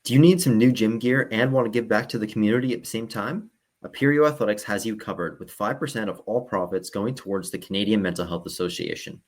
Do you need some new gym gear and want to give back to the community at the same time? Aperio Athletics has you covered with 5% of all profits going towards the Canadian Mental Health Association.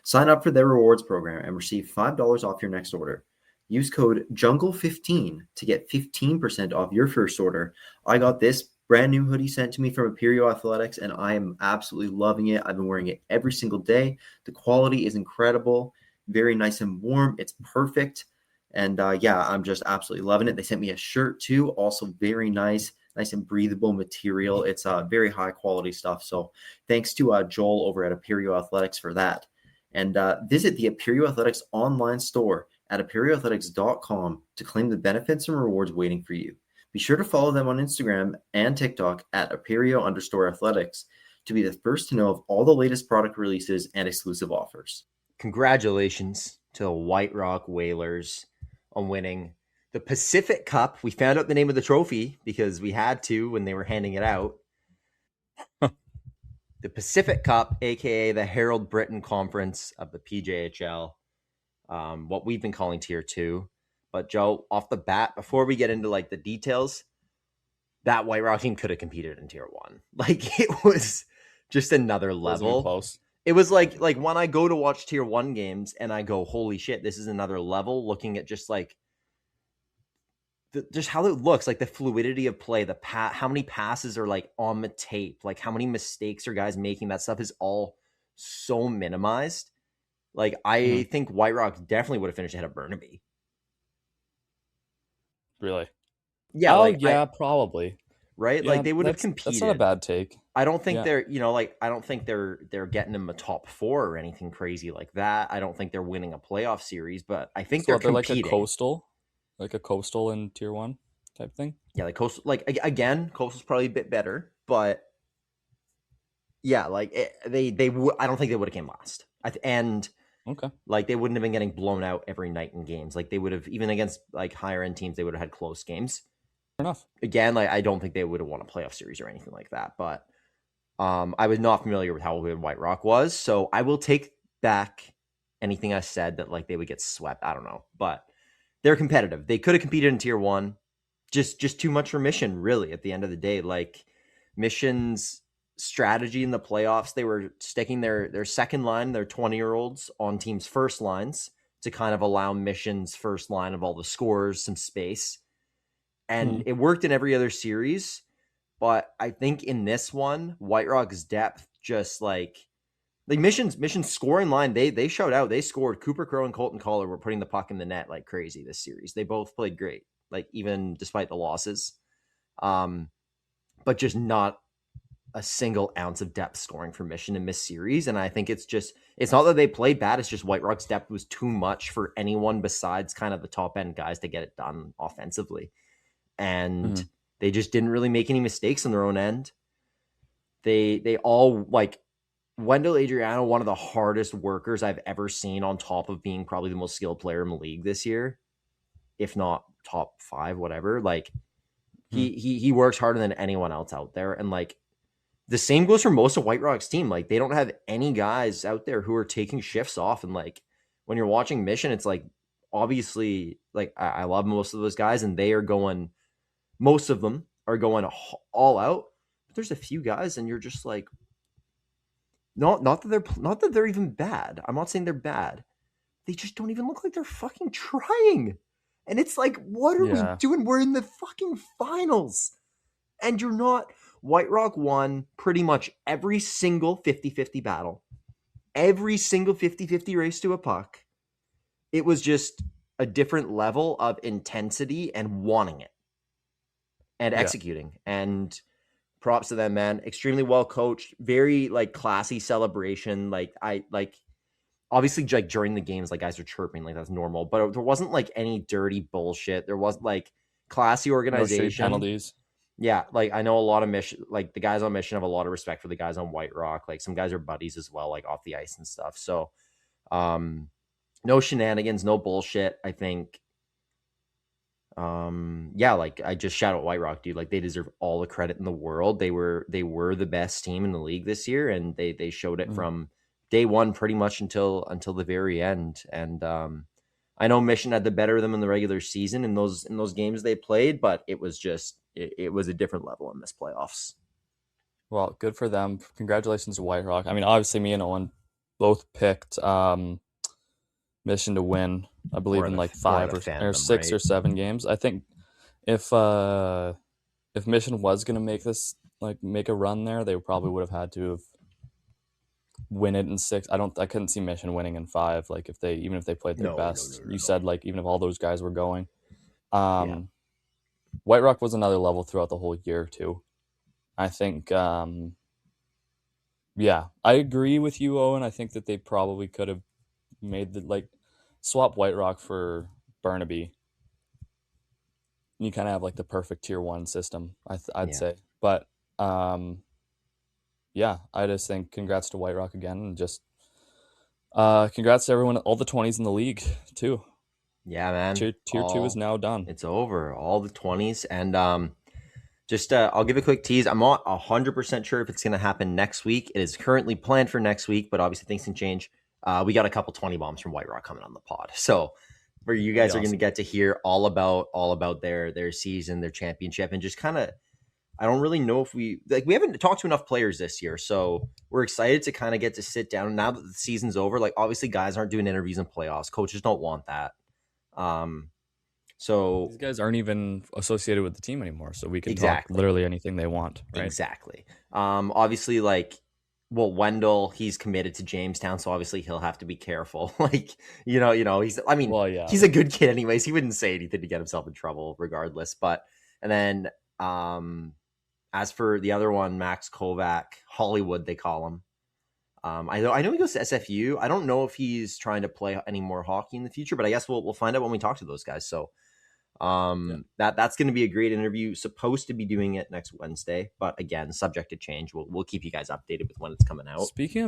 Sign up for their rewards program and receive $5 off your next order. Use code JUNGLE15 to get 15% off your first order. I got this brand new hoodie sent to me from Aperio Athletics, and I am absolutely loving it. I've been wearing it every single day. The quality is incredible, very nice and warm. It's perfect. And I'm just absolutely loving it. They sent me a shirt too, also very nice and breathable material. It's very high quality stuff. So thanks to Joel over at Aperio Athletics for that. And visit the Aperio Athletics online store at aperioathletics.com to claim the benefits and rewards waiting for you. Be sure to follow them on Instagram and TikTok at Aperio_athletics to be the first to know of all the latest product releases and exclusive offers. Congratulations to the White Rock Whalers on winning the Pacific Cup. We found out the name of the trophy because we had to when they were handing it out. The Pacific Cup, aka the Harold Britton Conference of the PJHL, what we've been calling Tier 2. But Joe, off the bat, before we get into like the details, that White Rock team could have competed in Tier 1. Like, it was just another level. Close. It was like when I go to watch Tier 1 games and I go, holy shit, this is another level, looking at just like just how it looks, like the fluidity of play, how many passes are like on the tape, like how many mistakes are guys making. That stuff is all so minimized. Like, I think White Rock definitely would have finished ahead of Burnaby. Really? Yeah. Probably. Right? Yeah, like, they would have competed. That's not a bad take. I don't think they're, I don't think they're getting them a top 4 or anything crazy like that. I don't think they're winning a playoff series, but I think they're competing. Like a coastal in Tier 1 type thing. Yeah, like coastal. Like, again, coastal's probably a bit better, but yeah, like I don't think they would have came last. Okay. Like, they wouldn't have been getting blown out every night in games. Like, they would have, even against like higher end teams, they would have had close games. Fair enough. Again, like, I don't think they would have won a playoff series or anything like that, but I was not familiar with how good White Rock was, so I will take back anything I said that like they would get swept. I don't know, but they're competitive. They could have competed in Tier 1. Just too much for Mission, really, at the end of the day. Like, Mission's strategy in the playoffs, they were sticking their second line, their 20-year-olds, on teams' first lines to kind of allow Mission's first line of all the scorers some space. And it worked in every other series. But I think in this one, White Rock's depth just like Mission's scoring line, they showed out. They scored. Cooper Crow and Colton Collar were putting the puck in the net like crazy this series. They both played great, like, even despite the losses. But just not a single ounce of depth scoring for Mission in this series. And I think it's not that they played bad. It's just White Rock's depth was too much for anyone besides kind of the top end guys to get it done offensively. And they just didn't really make any mistakes on their own end. They all, like, Wendell Adriano, one of the hardest workers I've ever seen, on top of being probably the most skilled player in the league this year, if not top 5, whatever. Like, he works harder than anyone else out there. And like, the same goes for most of White Rock's team. Like, they don't have any guys out there who are taking shifts off. And like, when you're watching Mission, it's like, obviously, like, I love most of those guys, and most of them are going all out. But there's a few guys, and you're just like, not that they're even bad. I'm not saying they're bad. They just don't even look like they're fucking trying. And it's like, what are we doing? We're in the fucking finals. And you're not. White Rock won pretty much every single 50-50 battle. Every single 50-50 race to a puck. It was just a different level of intensity and wanting it. And executing. And props to them, man. Extremely well coached. Very like classy celebration. Like, obviously, like, during the games, like, guys are chirping, like, that's normal. But there wasn't like any dirty bullshit. There wasn't like classy organization. No shade penalties. Yeah, like, I know a lot of Mission, like, the guys on Mission have a lot of respect for the guys on White Rock. Like, some guys are buddies as well, like, off the ice and stuff. So, no shenanigans, no bullshit. I think, like, I just shout out White Rock, dude. Like, they deserve all the credit in the world. They were the best team in the league this year, and they showed it from day one pretty much until the very end. And I know Mission had the better of them in the regular season in those games they played, but it was just it was a different level in this playoffs. Well, good for them. Congratulations to White Rock. I mean, obviously, me and Owen both picked Mission to win. I believe in like 5 or 6 or 7 games. I think if Mission was gonna make this make a run there, they probably would have had to have win it in 6. I couldn't see Mission winning in 5. Like if they played their best. You said like even if all those guys were going. White Rock was another level throughout the whole year too. I think I agree with you, Owen. I think that they probably could have made swap White Rock for Burnaby. You kind of have like the perfect tier 1 system, I'd say. But I just think congrats to White Rock again, and just congrats to everyone, all the 20s in the league too. Yeah, man. Tier 2 is now done. It's over. All the 20s. And I'll give a quick tease. I'm not 100% sure if it's going to happen next week. It is currently planned for next week, but obviously things can change. We got a couple 20 bombs from White Rock coming on the pod. So where you guys are going to get to hear all about their season, their championship, and just kind of, I don't really know if we haven't talked to enough players this year. So we're excited to kind of get to sit down now that the season's over. Like obviously guys aren't doing interviews in playoffs. Coaches don't want that. So these guys aren't even associated with the team anymore, so we can talk literally anything they want, right? Exactly. Obviously, Wendell, he's committed to Jamestown, so obviously he'll have to be careful. He's a good kid anyways. He wouldn't say anything to get himself in trouble regardless. But and then as for the other one, Max Kovac, Hollywood, they call him. I know he goes to SFU. I don't know if he's trying to play any more hockey in the future, but I guess we'll find out when we talk to those guys. So that's going to be a great interview. Supposed to be doing it next Wednesday, but again, subject to change. We'll keep you guys updated with when it's coming out. Speaking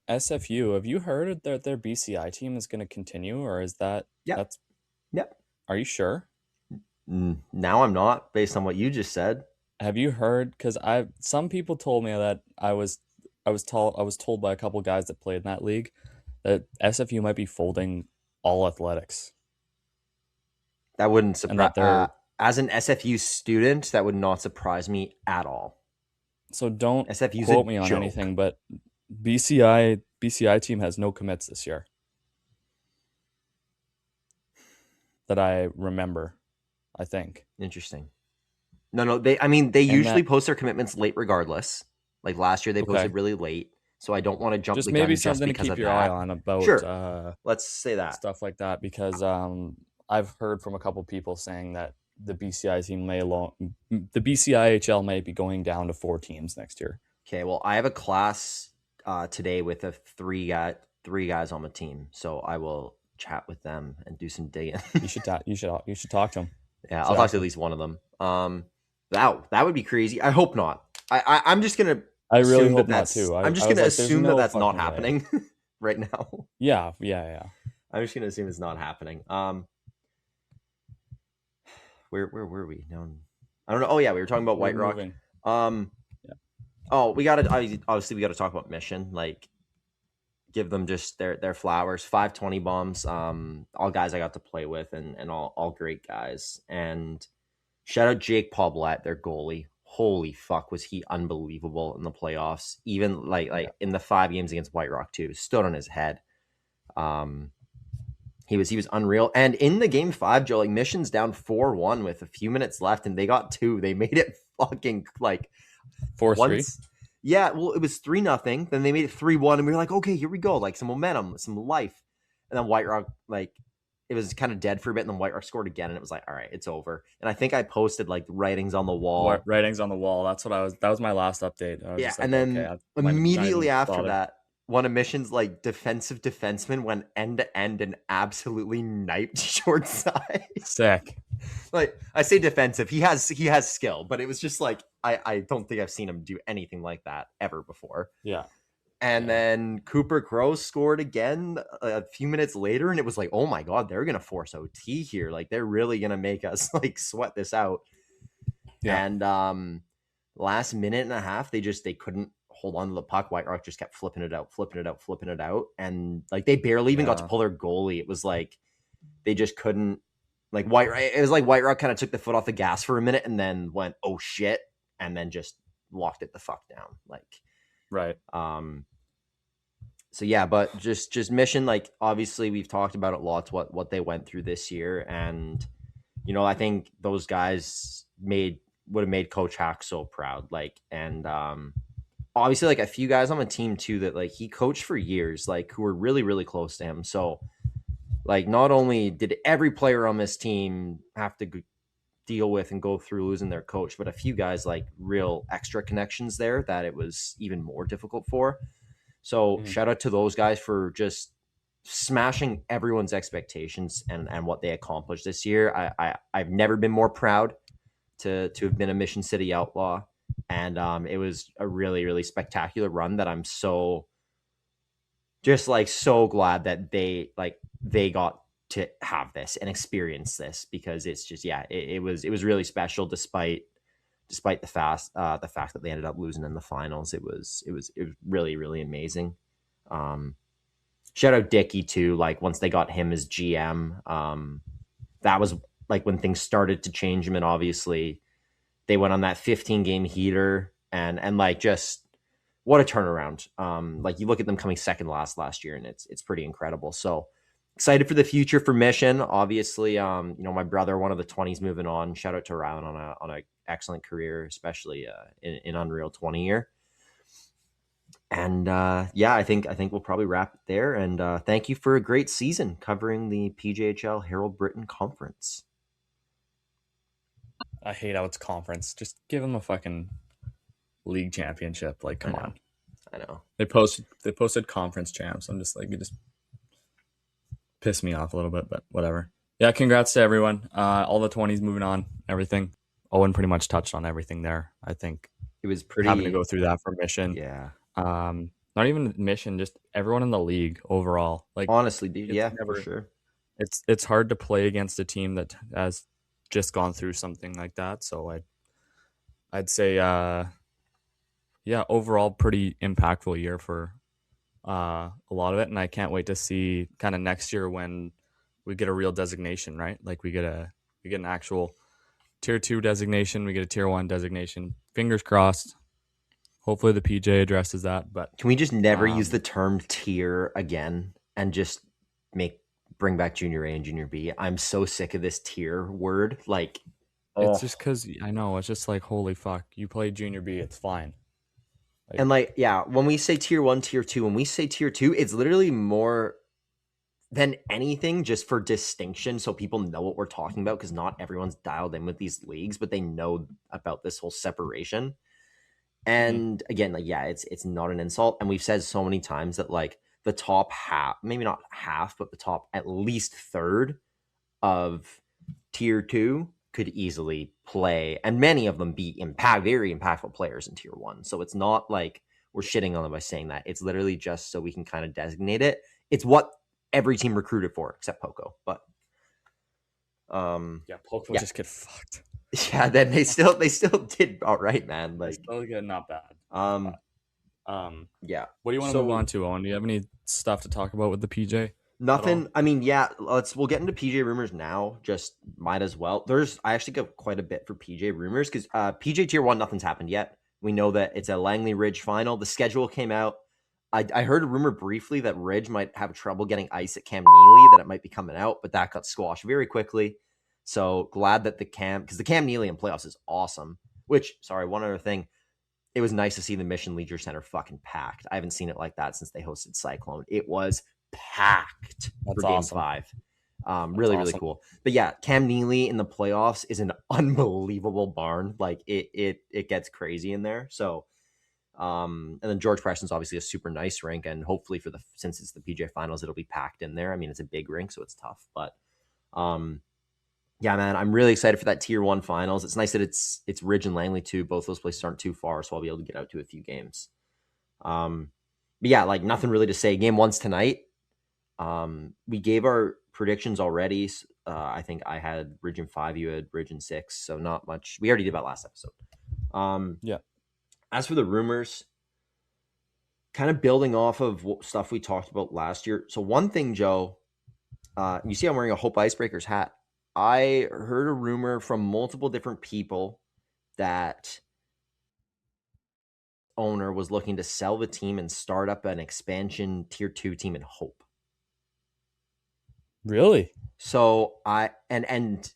of SFU, have you heard that their BCI team is going to continue, or is that? Yep. Are you sure? Now I'm not, based on what you just said. Have you heard? Because some people told me that I was told by a couple guys that played in that league that SFU might be folding all athletics. That wouldn't surprise. As an SFU student, that would not surprise me at all. So don't quote me on anything, but BCI team has no commits this year that I remember. I think. Interesting. No. They usually post their commitments late, regardless. Like last year, they posted really late, so I don't want to jump. Just maybe something to keep your eye on about. Sure. Let's say that stuff like that, because I've heard from a couple people saying that the BCI team the BCIHL may be going down to 4 teams next year. Okay, well, I have a class today with three guys on the team, so I will chat with them and do some digging. You should talk to them. Yeah, I'll talk to at least one of them. That would be crazy. I hope not. I'm just gonna. I really hope not too. I'm just gonna assume that's not happening right now. Yeah. I'm just gonna assume it's not happening. Where were we? No, I don't know. Oh yeah, we were talking about White Rock. Oh, we gotta talk about Mission. Like, give them just their flowers. 520 bombs. All guys I got to play with, and all great guys. And shout out Jake Paulette, their goalie. Holy fuck, was he unbelievable in the playoffs? Even like in the 5 games against White Rock too, stood on his head. He was unreal. And in the game 5, Joe, like Mission's down 4-1 with a few minutes left, and they got 2. They made it fucking like 4-3. Yeah, well, it was 3-0. Then they made it 3-1, and we were like, okay, here we go, like some momentum, some life. And then White Rock, like, it was kind of dead for a bit, and then White Rock scored again, and it was like, all right, it's over. And I think I posted like writings on the wall. Writings on the wall. That's what that was my last update. Yeah, and then immediately after that, one of Mission's like defensive defensemen went end to end and absolutely knifed short side. Sick. Like, I say defensive, he has skill, but it was just like I don't think I've seen him do anything like that ever before. Yeah. And then Cooper Crow scored again a few minutes later, and it was like, oh my god, they're gonna force OT here. Like, they're really gonna make us like sweat this out. Yeah. And last minute and a half, they couldn't hold on to the puck. White Rock just kept flipping it out, and like they barely even got to pull their goalie. It was like they just couldn't, like it was like White Rock kind of took the foot off the gas for a minute and then went, oh shit, and then just locked it the fuck down. Like, right. So yeah, but just Mission, like obviously we've talked about it lots, what they went through this year. And, you know, I think those guys would have made Coach Hack so proud. Like, and obviously like a few guys on the team too that like he coached for years, like who were really, really close to him. So like not only did every player on this team have to deal with and go through losing their coach, but a few guys like real extra connections there that it was even more difficult for. So shout out to those guys for just smashing everyone's expectations and what they accomplished this year. I've never been more proud to have been a Mission City Outlaw. And it was a really, really spectacular run that I'm so glad that they got to have this and experience this, because it's just, it was really special despite the fact that they ended up losing in the finals. It was really, really amazing. Shout out Dickie too. Like once they got him as GM, that was like when things started to change him. And obviously they went on that 15-game heater and like just what a turnaround. Like you look at them coming second last year and it's pretty incredible. So excited for the future for Mission. Obviously, you know, my brother, one of the 20s moving on. Shout out to Rylan on a excellent career, especially in Unreal 20 year. And I think we'll probably wrap it there. And thank you for a great season covering the PJHL Harold Britton Conference. I hate how it's conference. Just give them a fucking league championship. Like, come on. I know. They posted conference champs. I'm just like, it just pissed me off a little bit, but whatever. Yeah, congrats to everyone. All the 20s moving on, everything. Owen pretty much touched on everything there. I think it was pretty having to go through that for Mission. Yeah. Not even Mission, just everyone in the league overall. Like honestly, dude, for sure. It's hard to play against a team that has just gone through something like that. So I'd say overall pretty impactful year for a lot of it, and I can't wait to see kind of next year when we get a real designation, right? Like we get an actual tier 2 designation, we get a tier 1 designation. Fingers crossed. Hopefully the PJ addresses that. But can we just never use the term tier again and just bring back Junior A and Junior B? I'm so sick of this tier word. Like, it's just because I know it's just like, holy fuck, you play Junior B, it's fine. And when we say tier 1, tier 2, when we say tier 2, it's literally more than anything just for distinction, so people know what we're talking about, because not everyone's dialed in with these leagues, but they know about this whole separation. And again, it's not an insult. And we've said so many times that like the top half, maybe not half, but the top at least third of tier 2 could easily play, and many of them be very impactful players in tier 1. So it's not like we're shitting on them by saying that. It's literally just so we can kind of designate it. It's what every team recruited for except Poco. But Poco just get fucked. Yeah, then they still did all right, man. Like still good, not bad. Yeah. What do you want to move on to, Owen? Do you have any stuff to talk about with the PJ? Nothing. I mean, we'll get into PJ Rumors now. Just might as well. I actually got quite a bit for PJ Rumors because PJ Tier 1, nothing's happened yet. We know that it's a Langley Ridge final. The schedule came out. I heard a rumor briefly that Ridge might have trouble getting ice at Cam Neely, that it might be coming out, but that got squashed very quickly. So glad that because the Cam Neely in playoffs is awesome. One other thing. It was nice to see the Mission Leisure Center fucking packed. I haven't seen it like that since they hosted Cyclone. It was packed for Game 5. Really, really cool. But yeah, Cam Neely in the playoffs is an unbelievable barn. Like it gets crazy in there. So, and then George Preston's obviously a super nice rink, and hopefully since it's the PJ Finals, it'll be packed in there. I mean, it's a big rink, so it's tough. But yeah, man, I'm really excited for that Tier 1 finals. It's nice that it's Ridge and Langley too. Both those places aren't too far, so I'll be able to get out to a few games. But yeah, like nothing really to say. Game 1's tonight. We gave our predictions already. I think I had Ridge in 5, you had Ridge in 6, so not much. We already did that last episode. Yeah. As for the rumors, kind of building off of stuff we talked about last year. So one thing, Joe, You see I'm wearing a Hope Icebreakers hat. I heard a rumor from multiple different people that owner was looking to sell the team and start up an expansion tier 2 team in Hope. Really? So and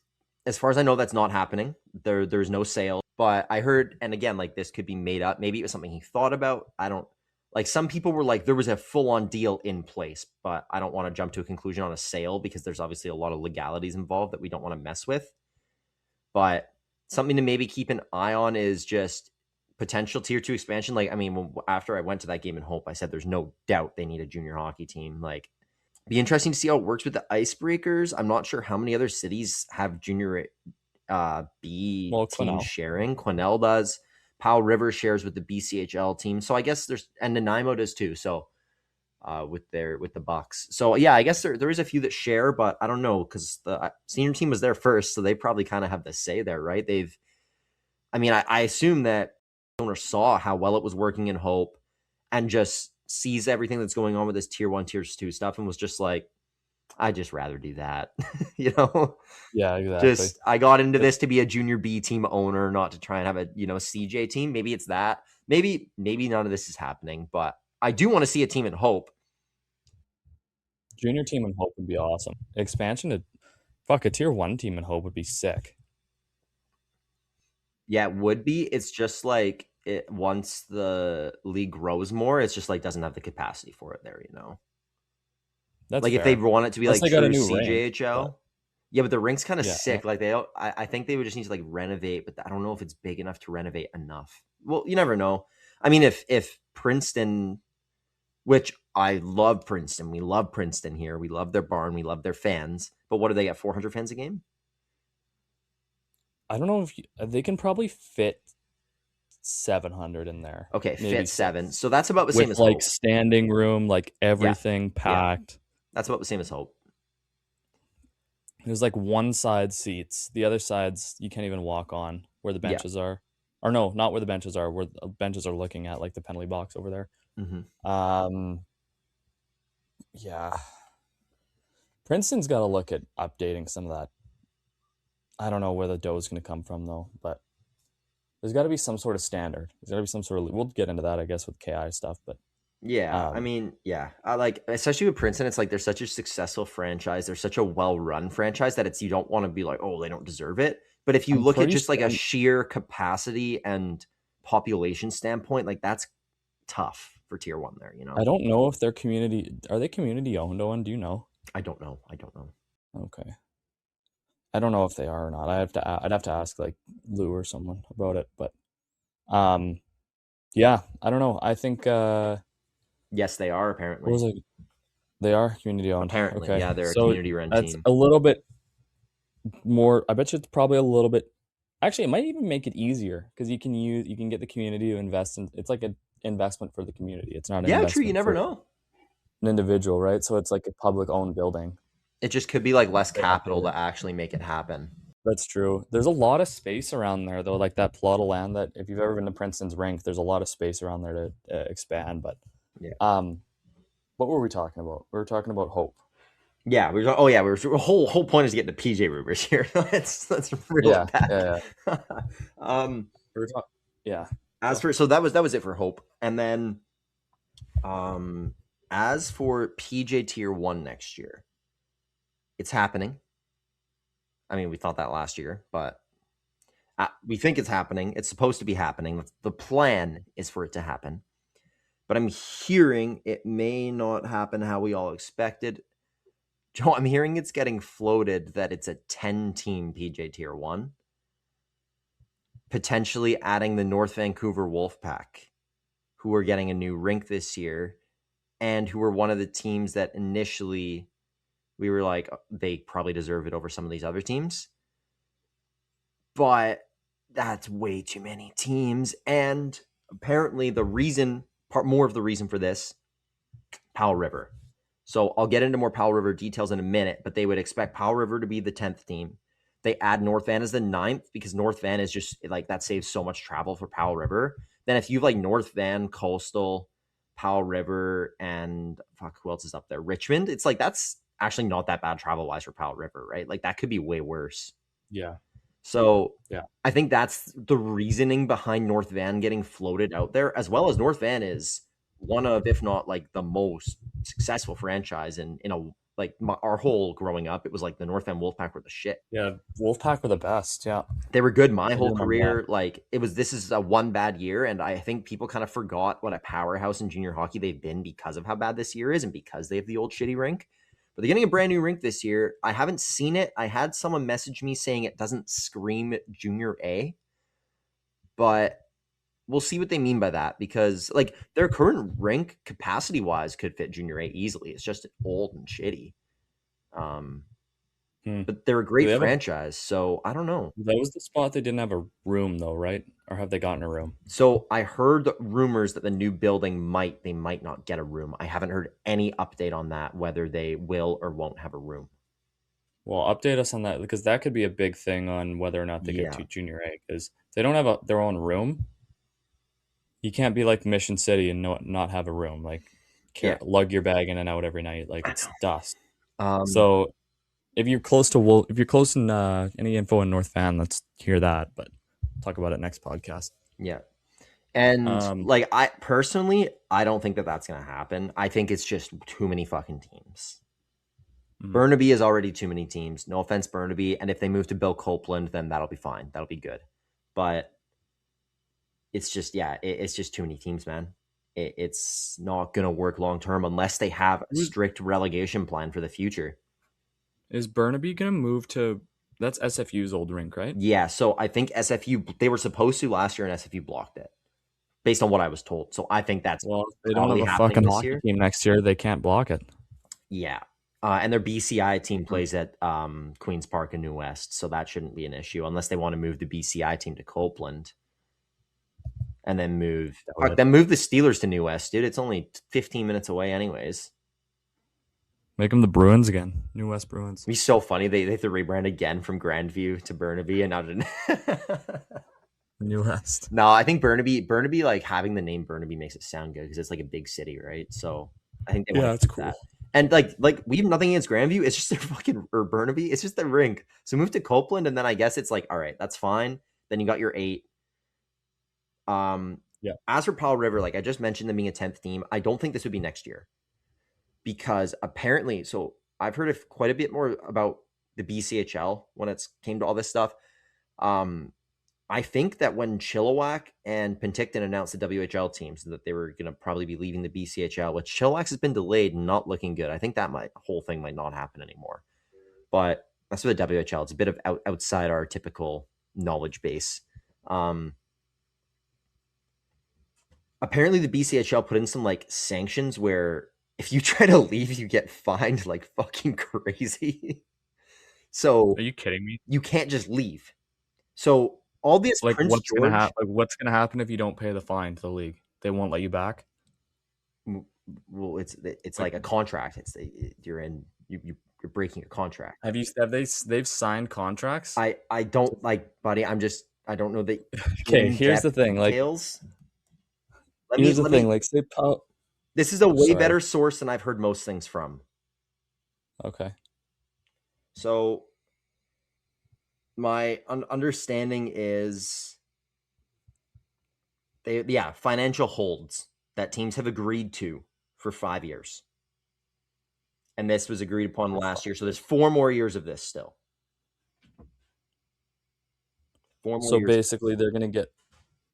as far as I know, that's not happening. There's no sale. But I heard, and again, like this could be made up. Maybe it was something he thought about. I don't like. Some people were like, there was a full-on deal in place, but I don't want to jump to a conclusion on a sale because there's obviously a lot of legalities involved that we don't want to mess with. But something to maybe keep an eye on is just potential tier 2 expansion. Like, I mean, after I went to that game in Hope, I said there's no doubt they need a junior hockey team. Like, be interesting to see how it works with the Icebreakers. I'm not sure how many other cities have junior B team sharing. Quesnel does. Powell River shares with the BCHL team. So I guess and Nanaimo does too. So with the Bucks. So yeah, I guess there is a few that share, but I don't know because the senior team was there first, so they probably kind of have the say there, right? I assume that the owner saw how well it was working in Hope and just sees everything that's going on with this tier 1, tier 2 stuff and was just like, I'd just rather do that. Yeah, exactly. I got into this to be a junior B team owner, not to try and have a CJ team. Maybe it's that. Maybe none of this is happening, but I do want to see a team in Hope. Junior team in Hope would be awesome. Expansion to a tier 1 team in Hope would be sick. Yeah, it would be. It's just like once the league grows more, it's just like doesn't have the capacity for it there, That's like fair. if they want it to be like true CJHL. Rink, yeah, but the rink's kind of sick. Like I think they would just need to like renovate, but I don't know if it's big enough to renovate enough. Well, you never know. I mean, if Princeton, which I love Princeton, we love Princeton here. We love their barn. We love their fans. But what do they get? 400 fans a game? I don't know if they can probably fit 700 in there. Okay, maybe fit 7. So that's about the same as like Hope. Standing room, like everything packed. Yeah. That's about the same as Hope. There's like one side seats. The other sides you can't even walk on where the benches are. Or no, not where the benches are, where the benches are looking at, like the penalty box over there. Mm-hmm. Yeah. Princeton's got to look at updating some of that. I don't know where the dough is going to come from, though, but there's got to be some sort of standard. There's got to be some sort of... We'll get into that, I guess, with KI stuff, but... Yeah, I like, especially with Princeton, it's like they're such a successful franchise. They're such a well-run franchise that you don't want to be like, oh, they don't deserve it. But if you look at just like a sheer capacity and population standpoint, like that's tough for tier 1 there, I don't know if they're community... Are they community owned, Owen? Do you know? I don't know. Okay. I don't know if they are or not. I'd have to ask like Lou or someone about it, but yeah, I don't know. I think yes, they are apparently. They are community owned. Apparently, okay. Yeah, they're a community run team. That's a little bit more. I bet you it's probably a little bit. Actually, it might even make it easier because you can get the community to invest in. It's like an investment for the community. It's not. True. You never know. An individual, right? So it's like a public owned building. It just could be like less capital to actually make it happen. That's true. There's a lot of space around there, though. Like that plot of land that, if you've ever been to Princeton's rink, there's a lot of space around there to expand. But what were we talking about? We were talking about Hope. Yeah, the whole point is to get the PJ Rumors here. Let's reel it back. So that was it for Hope, and then as for PJ Tier 1 next year, it's happening. I mean, we thought that last year, but we think it's happening. It's supposed to be happening. The plan is for it to happen. But I'm hearing it may not happen how we all expected. Joe, I'm hearing it's getting floated that it's a 10-team PJ Tier 1. Potentially adding the North Vancouver Wolfpack, who are getting a new rink this year, and who were one of the teams that initially... we were like, they probably deserve it over some of these other teams. But that's way too many teams. And apparently more of the reason for this, Powell River. So I'll get into more Powell River details in a minute, but they would expect Powell River to be the 10th team. They add North Van as the 9th because North Van is just like, that saves so much travel for Powell River. Then if you have like North Van, Coastal, Powell River, and who else is up there? Richmond. It's like, that's actually not that bad travel-wise for Powell River, right? Like, that could be way worse. Yeah. So yeah, I think that's the reasoning behind North Van getting floated out there, as well as North Van is one of, if not like the most successful franchise in a like our whole growing up. It was like the North Van Wolfpack were the shit. Yeah, Wolfpack were the best. Yeah, they were good my I whole do remember that. career. Like this is a one bad year, and I think people kind of forgot what a powerhouse in junior hockey they've been because of how bad this year is, and because they have the old shitty rink. But they're getting a brand new rink this year. I haven't seen it. I had someone message me saying it doesn't scream junior A, but we'll see what they mean by that, because like their current rink capacity wise could fit junior A easily. It's just old and shitty. But they're a great franchise, so I don't know. That was the spot they didn't have a room though, right? Or have they gotten a room? So I heard rumors that the new building they might not get a room. I haven't heard any update on that, whether they will or won't have a room. Well, update us on that, because that could be a big thing on whether or not they get to junior A, because they don't have their own room. You can't be like Mission City and not have a room. Like, lug your bag in and out every night. Like, it's dust. So if you're close in any info in North Van, let's hear that. But talk about it next podcast. Yeah. And like I personally, I don't think that that's going to happen. I think it's just too many fucking teams. Burnaby is already too many teams. No offense, Burnaby. And if they move to Bill Copeland, then that'll be fine. That'll be good. But it's just, it's just too many teams, man. It's not going to work long term unless they have a strict relegation plan for the future. Is Burnaby going to move to... That's SFU's old rink, right? Yeah, so I think SFU... They were supposed to last year, and SFU blocked it, based on what I was told. So I think that's... Well, if they don't have a fucking hockey team next year, they can't block it. Yeah. And their BCI team plays at Queen's Park in New West, so that shouldn't be an issue, unless they want to move the BCI team to Copeland. And then move the Steelers to New West, dude. It's only 15 minutes away anyways. Make them the Bruins again. New West Bruins. It'd be so funny. They have to rebrand again from Grandview to Burnaby, and now New West. No, I think Burnaby, like having the name Burnaby makes it sound good because it's like a big city, right? So I think they want that's cool. That. And like we have nothing against Grandview. It's just their fucking Burnaby. It's just their rink. So move to Copeland, and then I guess it's like, all right, that's fine. Then you got your 8. As for Powell River, like I just mentioned them being a 10th team, I don't think this would be next year, because apparently, so I've heard quite a bit more about the BCHL when it's came to all this stuff. I think that when Chilliwack and Penticton announced the WHL teams that they were going to probably be leaving the BCHL, which Chilliwack has been delayed and not looking good. I think that whole thing might not happen anymore. But that's for the WHL. It's a bit of outside our typical knowledge base. Apparently the BCHL put in some like sanctions where if you try to leave, you get fined like fucking crazy. So are you kidding me? You can't just leave. So all this like what's gonna happen if you don't pay the fine to the league? They won't let you back. Well, it's like a contract. You're breaking a contract. They've signed contracts? I don't like, buddy. I don't know that. Okay, here's the thing. Like, say this is a way better source than I've heard most things from. Okay. So my understanding is financial holds that teams have agreed to for 5 years. And this was agreed upon last year. So there's 4 more years of this still. 4 more years. So basically they're going to get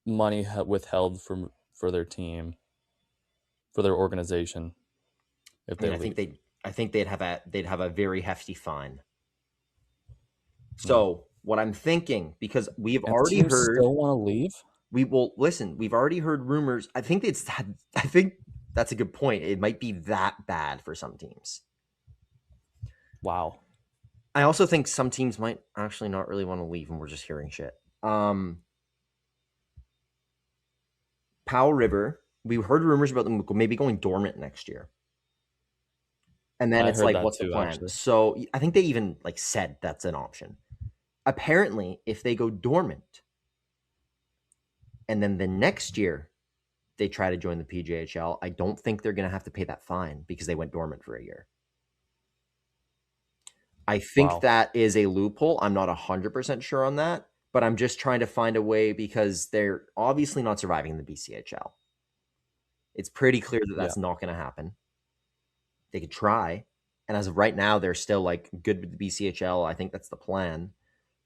money withheld for their team, for their organization. If they I think they'd have a very hefty fine. So what I'm thinking, because we've already heard, still want to leave. We've already heard rumors. I think that's a good point. It might be that bad for some teams. Wow. I also think some teams might actually not really want to leave, and we're just hearing shit. Powell River, we heard rumors about them maybe going dormant next year. And then it's like, what's the plan? Actually. So I think they even like said that's an option. Apparently, if they go dormant and then the next year they try to join the PJHL, I don't think they're going to have to pay that fine because they went dormant for a year. I think that is a loophole. I'm not 100% sure on that, but I'm just trying to find a way because they're obviously not surviving the BCHL. It's pretty clear that that's not going to happen. They could try. And as of right now, they're still like good with the BCHL. I think that's the plan.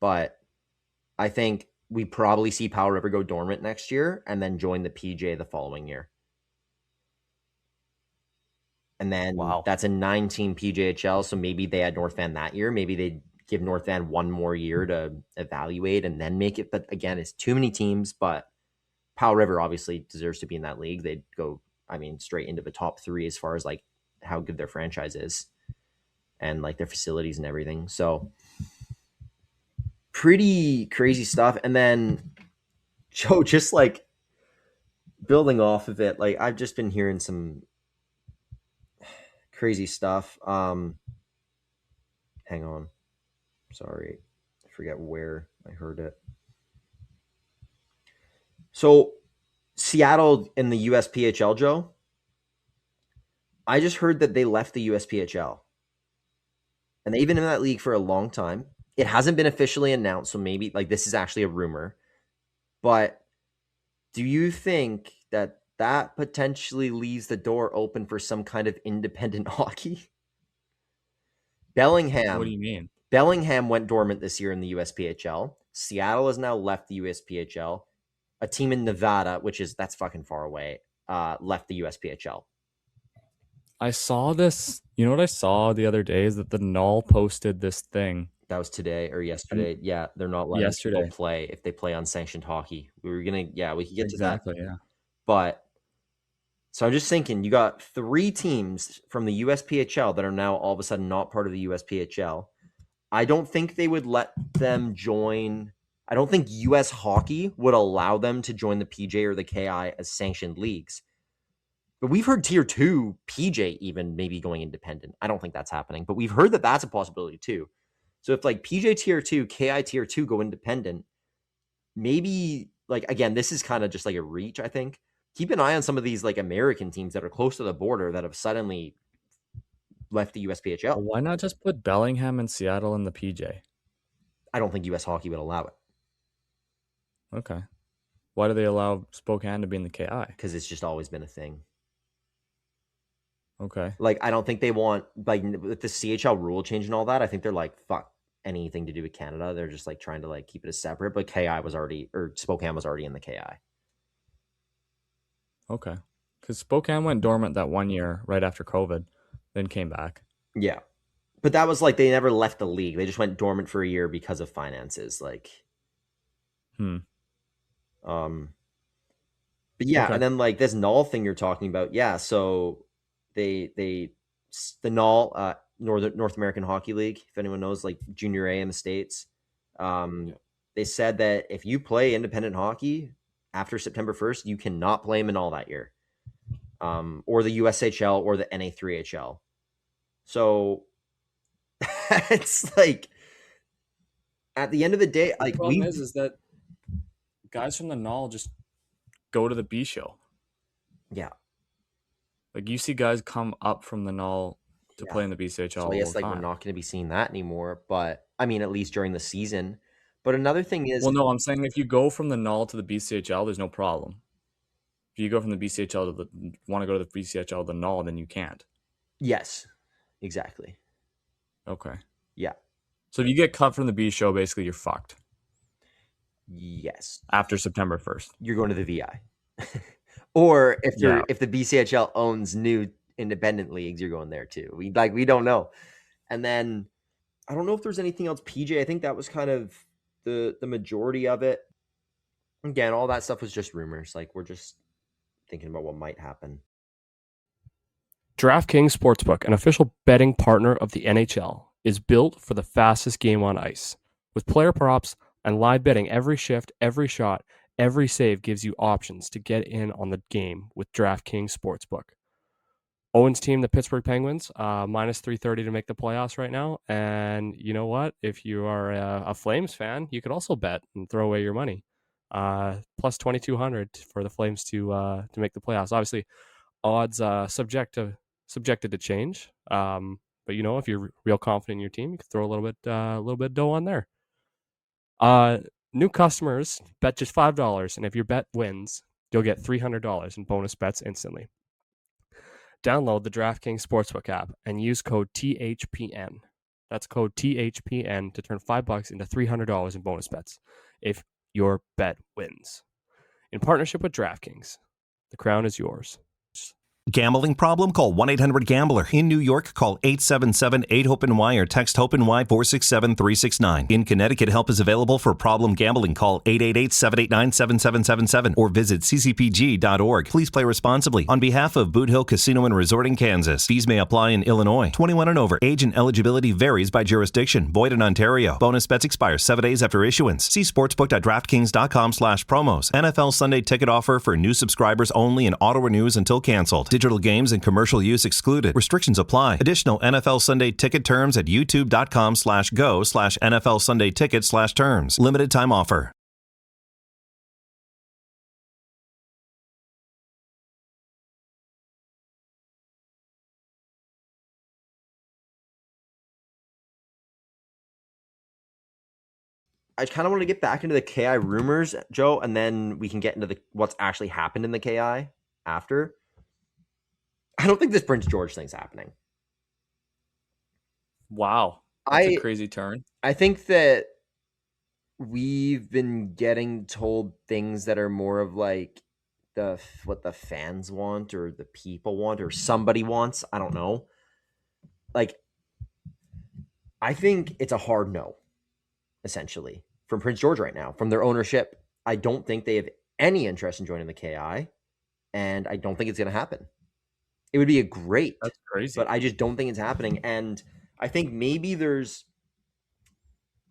But I think we probably see Powell River go dormant next year and then join the PJ the following year. And then that's a 9-team PJHL. So maybe they had North Van that year. Maybe they give North Van one more year to evaluate and then make it. But again, it's too many teams. But Powell River obviously deserves to be in that league. They'd go, straight into the top 3 as far as like how good their franchise is and like their facilities and everything. So pretty crazy stuff. And then Joe, just like building off of it, like I've just been hearing some crazy stuff. Hang on. Sorry. I forget where I heard it. So Seattle in the USPHL, Joe, I just heard that they left the USPHL. And they've been in that league for a long time. It hasn't been officially announced, so maybe like this is actually a rumor. But do you think that that potentially leaves the door open for some kind of independent hockey? Bellingham. What do you mean? Bellingham went dormant this year in the USPHL. Seattle has now left the USPHL. A team in Nevada, that's fucking far away, left the USPHL. I saw this. You know what I saw the other day is that the Null posted this thing. That was today or yesterday. Yeah, they're not letting people play if they play unsanctioned hockey. We could get to that. Yeah. But so I'm just thinking, you got 3 teams from the USPHL that are now all of a sudden not part of the USPHL. I don't think they would let them join. I don't think US Hockey would allow them to join the PJ or the KI as sanctioned leagues. But we've heard Tier 2 PJ even maybe going independent. I don't think that's happening, but we've heard that that's a possibility too. So if like PJ Tier 2, KI Tier 2 go independent, maybe like, again, this is kind of just like a reach, I think. Keep an eye on some of these like American teams that are close to the border that have suddenly left the USPHL. Why not just put Bellingham and Seattle in the PJ? I don't think US Hockey would allow it. Okay. Why do they allow Spokane to be in the KI? Because it's just always been a thing. Okay. Like, I don't think they want, like, with the CHL rule change and all that, I think they're like, fuck anything to do with Canada. They're just like trying to like keep it as separate, but Spokane was already in the KI. Okay. Because Spokane went dormant that 1 year right after COVID, then came back. Yeah. But that was like, they never left the league. They just went dormant for a year because of finances. Like, but yeah, okay. And then like this Null thing you're talking about. Yeah. So the Null, North American Hockey League, if anyone knows, like Junior A in the States, they said that if you play independent hockey after September 1st, you cannot play them in all that year, or the USHL or the NA3HL. So it's like, at the end of the day, like, the problem is that guys from the Null just go to the B show. Yeah. Like, you see guys come up from the Null to play in the BCHL. So I guess like we're not going to be seeing that anymore, but I mean, at least during the season. But another thing is, well, no, I'm saying if you go from the Null to the BCHL, there's no problem. If you go from the BCHL to want to go to the BCHL to the Null, then you can't. Yes, exactly. Okay. Yeah. So if you get cut from the B show, basically you're fucked. Yes. After September 1st, you're going to the VI. Or if the BCHL owns new independent leagues, you're going there too. We don't know. And then I don't know if there's anything else. PJ, I think that was kind of the majority of it. Again, all that stuff was just rumors. Like, we're just thinking about what might happen. DraftKings Sportsbook, an official betting partner of the NHL, is built for the fastest game on ice. With player props and live betting every shift, every shot, every save gives you options to get in on the game with DraftKings Sportsbook. Owen's team, the Pittsburgh Penguins, minus 330 to make the playoffs right now. And you know what? If you are a Flames fan, you could also bet and throw away your money. Plus 2,200 for the Flames to make the playoffs. Obviously, odds subjected to change. But if you're real confident in your team, you can throw a little bit of dough on there. New customers bet just $5, and if your bet wins, you'll get $300 in bonus bets instantly. Download the DraftKings Sportsbook app and use code THPN. That's code THPN to turn $5 into $300 in bonus bets if your bet wins. In partnership with DraftKings, the crown is yours. Gambling problem? Call 1-800-GAMBLER. In New York, call 877-8-HOPE-NY or text HOPE-NY 467-369. In Connecticut, help is available for problem gambling. Call 888-789-7777 or visit ccpg.org. Please play responsibly. On behalf of Boot Hill Casino and Resort in Kansas, fees may apply in Illinois. 21 and over. Age and eligibility varies by jurisdiction. Void in Ontario. Bonus bets expire 7 days after issuance. See sportsbook.draftkings.com/promos. NFL Sunday ticket offer for new subscribers only and auto renews until canceled. Digital games and commercial use excluded. Restrictions apply. Additional NFL Sunday ticket terms at youtube.com/go/NFL Sunday ticket/terms. Limited time offer. I kind of want to get back into the KI rumors, Joe, and then we can get into what's actually happened in the KI after. I don't think this Prince George thing's happening. Wow. That's a crazy turn. I think that we've been getting told things that are more of like what the fans want or the people want or somebody wants. I don't know. Like, I think it's a hard no, essentially, from Prince George right now, from their ownership. I don't think they have any interest in joining the KI, and I don't think it's going to happen. It would be a great, that's crazy, but I just don't think it's happening. And I think maybe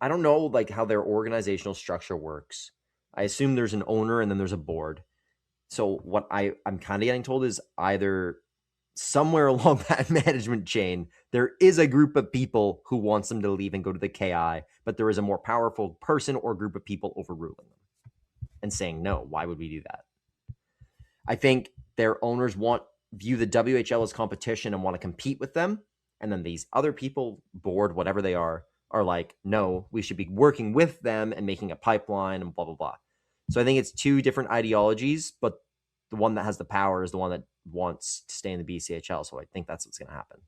I don't know like how their organizational structure works. I assume there's an owner and then there's a board. So what I'm kind of getting told is either somewhere along that management chain, there is a group of people who wants them to leave and go to the KI, but there is a more powerful person or group of people overruling them and saying, no, why would we do that? I think their owners view the WHL as competition and want to compete with them. And then these other people, board, whatever they are like, no, we should be working with them and making a pipeline and blah, blah, blah. So I think it's two different ideologies, but the one that has the power is the one that wants to stay in the BCHL. So I think that's what's going to happen.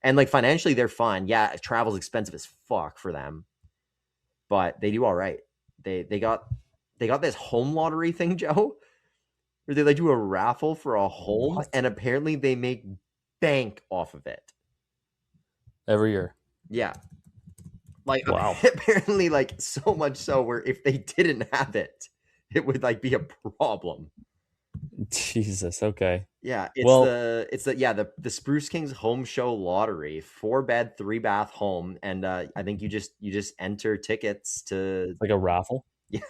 And financially, they're fine. Yeah, travel's expensive as fuck for them, but they do all right. They got this home lottery thing, Joe, where they do a raffle for a home, and apparently they make bank off of it every year. Yeah, wow. Apparently, so much so where if they didn't have it, it would be a problem. Jesus. Okay. Yeah. It's the Spruce Kings home show lottery, 4-bed, 3-bath home. And I think you just enter tickets to like a raffle. Yeah.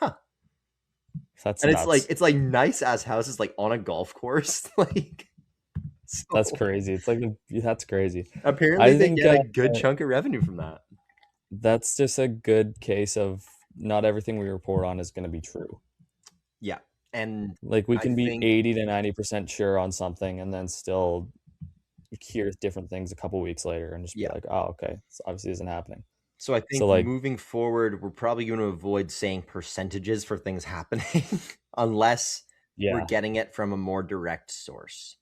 That's and nuts. it's nice ass houses on a golf course. So, that's crazy. That's crazy. Apparently they get a good chunk of revenue from that. That's just a good case of not everything we report on is going to be true. Yeah. And we can be 80 to 90% sure on something and then still hear different things a couple weeks later and just be like, oh, okay, this obviously isn't happening. So I think moving forward, we're probably going to avoid saying percentages for things happening unless we're getting it from a more direct source.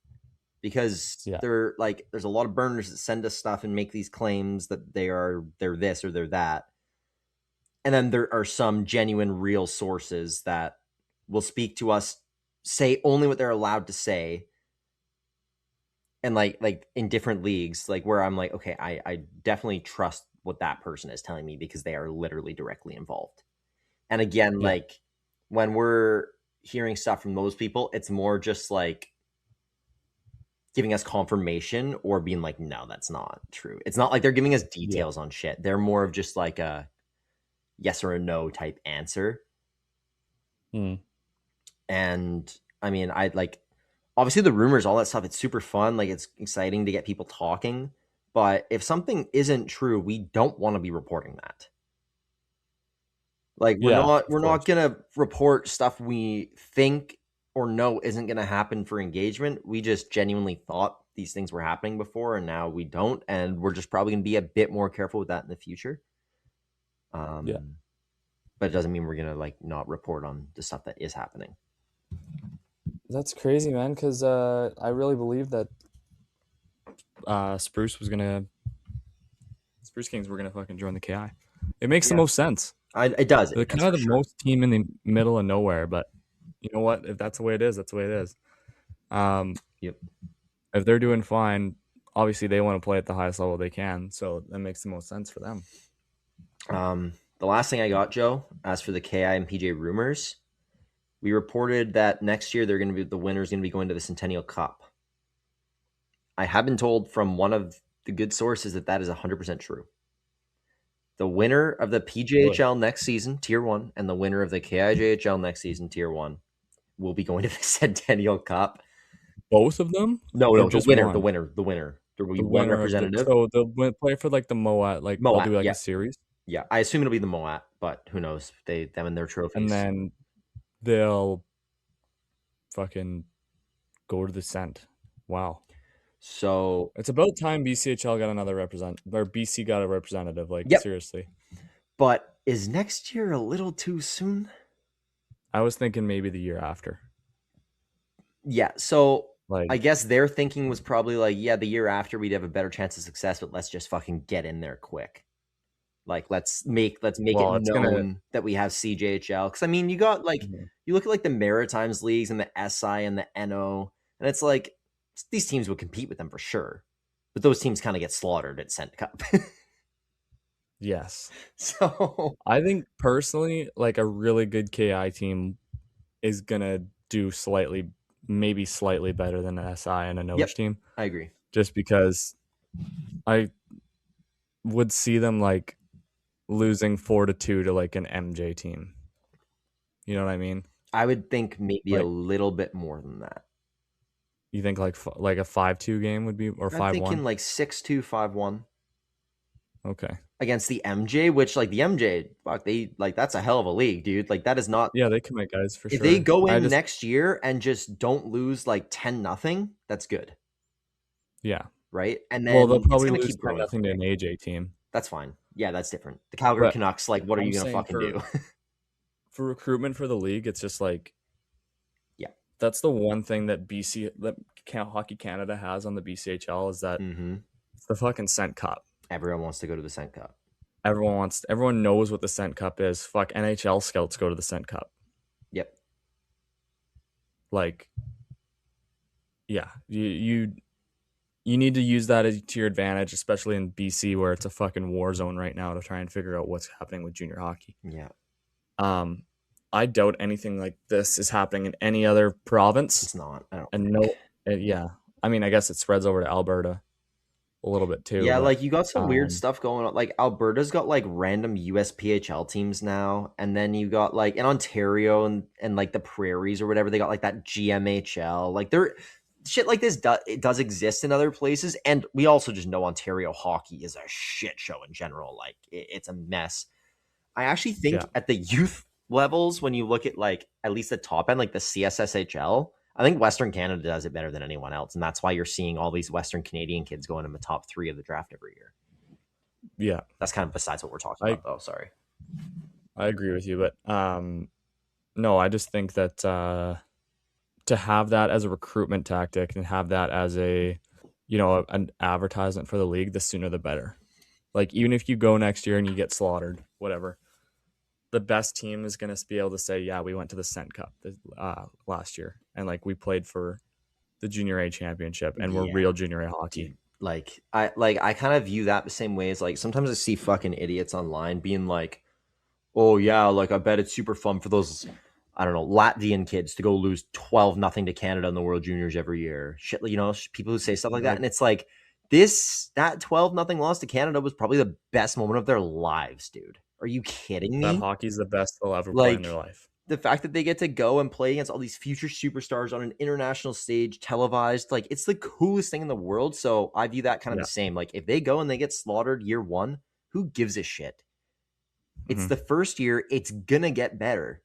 Because there's a lot of burners that send us stuff and make these claims that they're this or they're that. And then there are some genuine real sources that will speak to us, say only what they're allowed to say. And in different leagues, where I'm okay, I definitely trust what that person is telling me because they are literally directly involved. And again, when we're hearing stuff from those people, it's more just giving us confirmation or being no, that's not true. It's not they're giving us details on shit. They're more of just a yes or a no type answer. And I mean, obviously the rumors, all that stuff, it's super fun. It's exciting to get people talking, but if something isn't true, we don't want to be reporting that. We're not going to report stuff we think or know isn't going to happen for engagement. We just genuinely thought these things were happening before, and now we don't, and we're just probably going to be a bit more careful with that in the future. Yeah. But it doesn't mean we're going to like not report on the stuff that is happening. That's crazy, man, because I really believe that Spruce Kings were gonna fucking join the KI. It makes the most sense. It does. They're kind of the most team in the middle of nowhere, but you know what? If that's the way it is, that's the way it is. Yep. If they're doing fine, obviously they want to play at the highest level they can, so that makes the most sense for them. The last thing I got, Joe, as for the KI and PJ Rumours, we reported that next year the winner's going to be going to the Centennial Cup. I have been told from one of the good sources that is 100% true. The winner of the PJHL next season, Tier 1, and the winner of the KIJHL next season, Tier 1, will be going to the Centennial Cup. Both of them? No, just the winner. There will be one representative. So they'll play for like the Moat, they'll do like a series? Yeah, I assume it'll be the Moat, but who knows? Them and their trophies. And then they'll fucking go to the Cent. Wow. So it's about time BCHL got BC got a representative. Seriously. But is next year a little too soon? I was thinking maybe the year after. Yeah. So I guess their thinking was probably the year after we'd have a better chance of success, but let's just fucking get in there quick. Let's make it known that we have CJHL. Because I mean, you got you look at the Maritimes leagues and the SI and the NO, and it's these teams would compete with them for sure, but those teams kind of get slaughtered at Cent Cup. Yes. So I think personally, a really good KI team is gonna do maybe slightly better than an SI and a NOH team. I agree. Just because I would see them losing 4-2 to an MJ team. You know what I mean? I would think maybe a little bit more than that. You think like a 5-2 game would be, or 5-1? I'm thinking 6-2, 5-1. Okay. Against the MJ, which the MJ, they that's a hell of a league, dude. That is not. Yeah, they commit guys for sure. If they go in next year and just don't lose 10-0, that's good. Yeah. Right. And then they'll probably lose 10-0 to an AJ team. That's fine. Yeah, that's different. The Calgary Canucks, what are you gonna fucking do? For recruitment for the league, it's just that's the one thing that Hockey Canada has on the BCHL is that it's the fucking Cent Cup. Everyone wants to go to the Cent Cup. Everyone knows what the Cent Cup is. Fuck, NHL scouts go to the Cent Cup. Yep. Yeah, you need to use that to your advantage, especially in BC where it's a fucking war zone right now to try and figure out what's happening with junior hockey. Yeah. I doubt anything like this is happening in any other province. It's not. Yeah. I mean, I guess it spreads over to Alberta a little bit too. Yeah, you got some weird stuff going on. Alberta's got random USPHL teams now, and then you got in Ontario and the Prairies or whatever, they got that GMHL. They're shit like this does exist in other places, and we also just know Ontario hockey is a shit show in general. It's a mess. I actually think at the youth levels, when you look at at least the top end, the CSSHL, I think Western Canada does it better than anyone else, and that's why you're seeing all these Western Canadian kids going in the top 3 of the draft every year. Yeah, that's kind of besides what we're talking about, though. Sorry, I agree with you, but no, I just think that to have that as a recruitment tactic and have that as an advertisement for the league, the sooner the better. Even if you go next year and you get slaughtered, whatever, the best team is going to be able to say, yeah, we went to the Cent Cup last year, and we played for the Junior A championship, and we're real Junior A hockey. I kind of view that the same way as sometimes I see fucking idiots online being oh yeah, I bet it's super fun for those, I don't know, Latvian kids to go lose 12-0 to Canada in the World Juniors every year. Shit, people who say stuff like that, and it's that 12-0 loss to Canada was probably the best moment of their lives, dude. Are you kidding me? That hockey's the best they'll ever play in their life. The fact that they get to go and play against all these future superstars on an international stage, televised, it's the coolest thing in the world. So I view that kind of the same. If they go and they get slaughtered year 1, who gives a shit? It's the first year. It's gonna get better.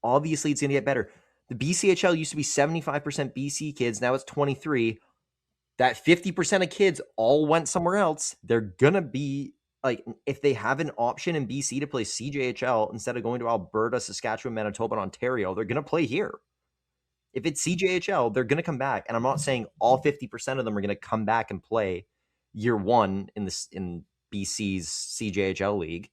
Obviously, it's gonna get better. The BCHL used to be 75% BC kids. Now it's 23. that 50% of kids all went somewhere else. They're going to be like, if they have an option in BC to play CJHL instead of going to Alberta, Saskatchewan, Manitoba, and Ontario, they're going to play here. If it's CJHL, they're going to come back. And I'm not saying all 50% of them are going to come back and play year one in BC's CJHL league.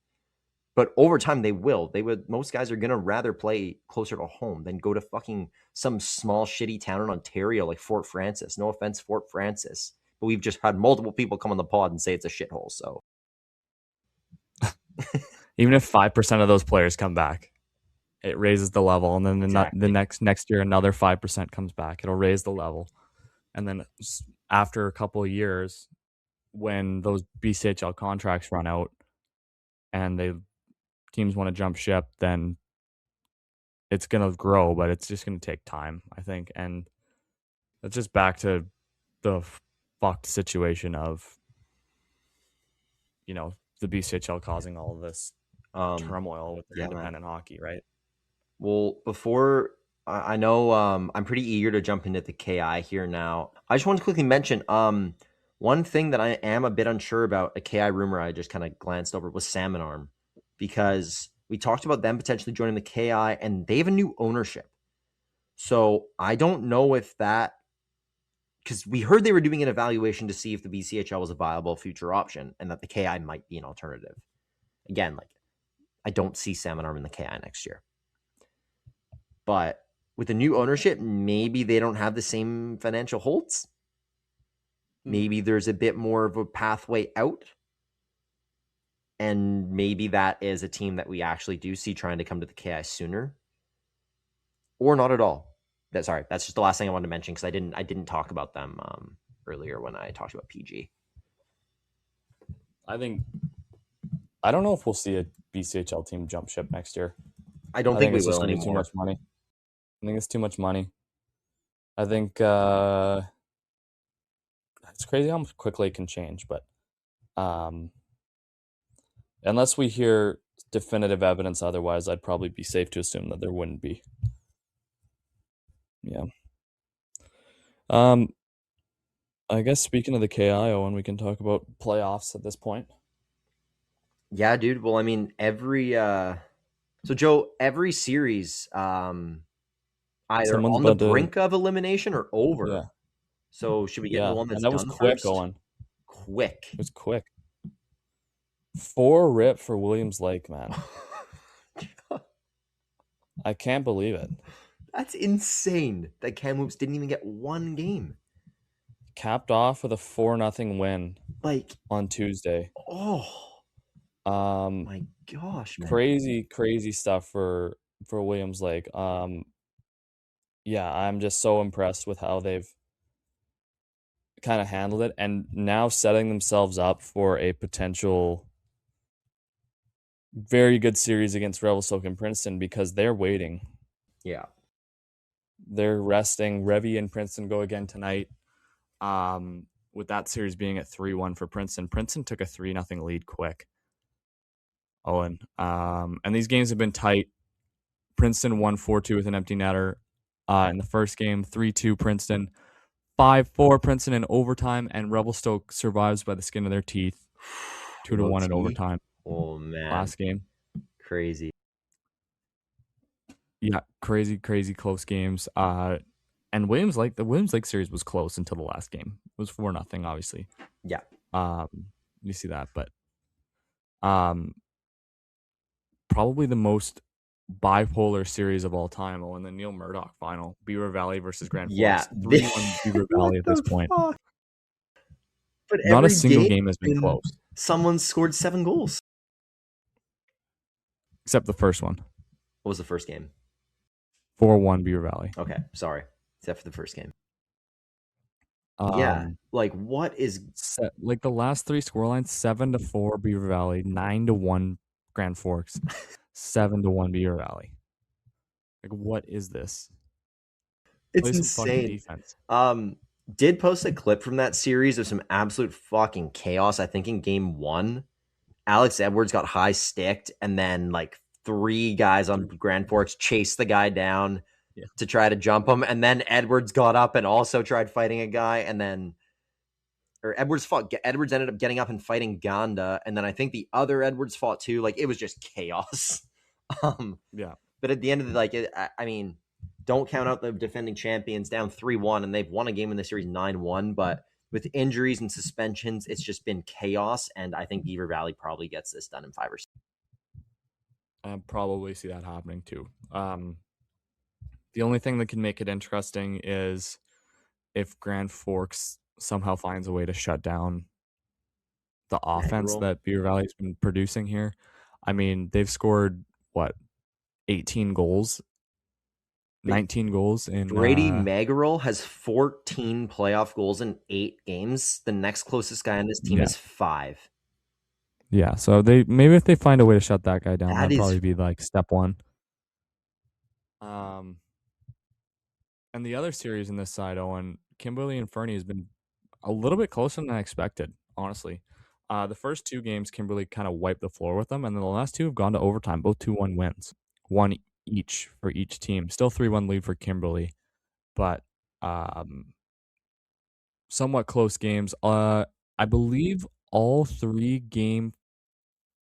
But over time, they will. Most guys are going to rather play closer to home than go to fucking some small shitty town in Ontario like Fort Francis. No offense, Fort Francis. But we've just had multiple people come on the pod and say it's a shithole. So even if 5% of those players come back, it raises the level. And then the next year, another 5% comes back. It'll raise the level. And then after a couple of years, when those BCHL contracts run out and teams want to jump ship, then it's going to grow, but it's just going to take time, I think. And it's just back to the fucked situation of, the BCHL causing all of this turmoil with their independent hockey, right? Well, before I know I'm pretty eager to jump into the KI here now. I just want to quickly mention one thing that I am a bit unsure about, a KI rumor I just kind of glanced over, was Salmon Arm, because we talked about them potentially joining the KI and they have a new ownership. So I don't know if that, because we heard they were doing an evaluation to see if the BCHL was a viable future option and that the KI might be an alternative. Again, I don't see Salmon Arm in the KI next year. But with the new ownership, maybe they don't have the same financial holds. Maybe there's a bit more of a pathway out. And maybe that is a team that we actually do see trying to come to the KI sooner. Or not at all. That's just the last thing I wanted to mention, because I didn't talk about them earlier when I talked about PG. I don't know if we'll see a BCHL team jump ship next year. I don't think we will anymore. Too much money. I think it's too much money. I think it's crazy how quickly it can change, but unless we hear definitive evidence otherwise, I'd probably be safe to assume that there wouldn't be. Yeah. I guess speaking of the KI, Owen, we can talk about playoffs at this point. Yeah, dude. Well, I mean, every Joe, every series either on the brink of elimination or over. Yeah. So should we get the one that's done? And that was quick, first? Owen. Quick. It was quick. 4 rip for Williams Lake, man. I can't believe it. That's insane that Kamloops didn't even get one game. Capped off with a 4-0 win on Tuesday. Oh. My gosh, man. Crazy stuff for Williams Lake. Yeah, I'm just so impressed with how they've kind of handled it, and now setting themselves up for a potential very good series against Revelstoke and Princeton, because they're waiting. Yeah. They're resting. Revy and Princeton go again tonight. With that series being at 3-1 for Princeton. Princeton took a 3-0 lead quick. Owen. And these games have been tight. Princeton won 4-2 with an empty netter in the first game. 3-2 Princeton. 5-4 Princeton in overtime, and Revelstoke survives by the skin of their teeth. 2-1 in overtime. Oh, man. Last game. Crazy. Yeah, crazy close games. And the Williams Lake series was close until the last game. It was 4-0, obviously. Yeah. You see that, but probably the most bipolar series of all time. Oh, and the Neil Murdoch final, Beaver Valley versus Grand Forks. Yeah, 3-1 Beaver Valley at this point. But not a single game has been close. Someone scored 7 goals, except the first one. What was the first game? 4-1 Beaver Valley. Okay, sorry. Except for the first game. Yeah, what is the last 3 scorelines? 7-4 Beaver Valley, 9-1 Grand Forks, 7-1 Beaver Valley. What is this? It's insane. Defense. Did post a clip from that series of some absolute fucking chaos. I think in game 1, Alex Edwards got high sticked, and then 3 guys on Grand Forks chased the guy down to try to jump him, and then Edwards got up and also tried fighting a guy, and then Edwards ended up getting up and fighting Ganda, and then I think the other Edwards fought too. Like, it was just chaos. Yeah. But at the end of the, like, I mean, don't count out the defending champions down 3-1, and they've won a game in the series 9-1. But with injuries and suspensions, it's just been chaos. And I think Beaver Valley probably gets this done in 5 or 6. I probably see that happening too. The only thing that can make it interesting is if Grand Forks somehow finds a way to shut down the offense that Beaver Valley's been producing here. I mean, they've scored, 18 goals? 19 goals in... Brady Magarel has 14 playoff goals in 8 games. The next closest guy on this team is 5. Yeah, so maybe if they find a way to shut that guy down, that'd probably be like step one. And the other series in this side, Owen, Kimberly and Fernie has been a little bit closer than I expected, honestly. The first 2 games, Kimberly kind of wiped the floor with them, and then the last 2 have gone to overtime, both 2-1 wins. 1 each for each team. Still 3-1 lead for Kimberly, but somewhat close games. I believe all 3 game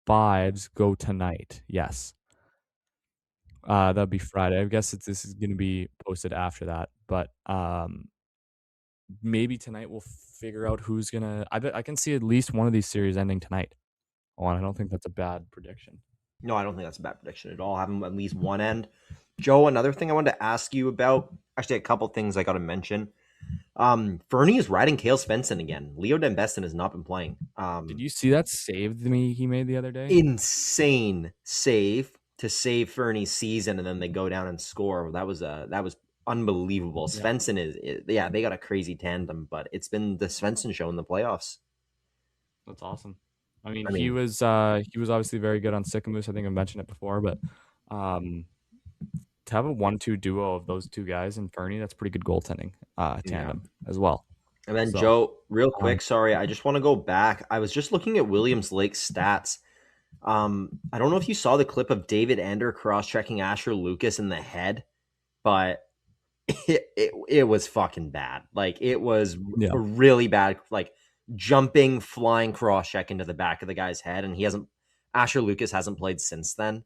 5s go tonight. Yes. That'd be Friday. I guess this is going to be posted after that, but maybe tonight we'll figure out who's gonna. I can see at least one of these series ending tonight. Oh, I don't think that's a bad prediction. No, I don't think that's a bad prediction at all. Having at least one end. Joe, another thing I wanted to ask you about. Actually, a couple things I got to mention. Fernie is riding Cale Svensson again. Leo Dembeston has not been playing. Did you see that save he made the other day? Insane save to save Fernie's season, and then they go down and score. That was unbelievable. Yeah. Svensson is they got a crazy tandem, but it's been the Svensson show in the playoffs. That's awesome. I mean, he was obviously very good on Sycamoose. I think I mentioned it before, but to have a 1-2 duo of those 2 guys and Fernie, that's pretty good goaltending tandem as well. And then Joe, real quick, sorry, I just want to go back. I was just looking at Williams Lake's stats. I don't know if you saw the clip of David Ander cross-checking Asher Lucas in the head, but it was fucking bad. Like, it was a really bad, like, jumping, flying cross-check into the back of the guy's head, and Asher Lucas hasn't played since then.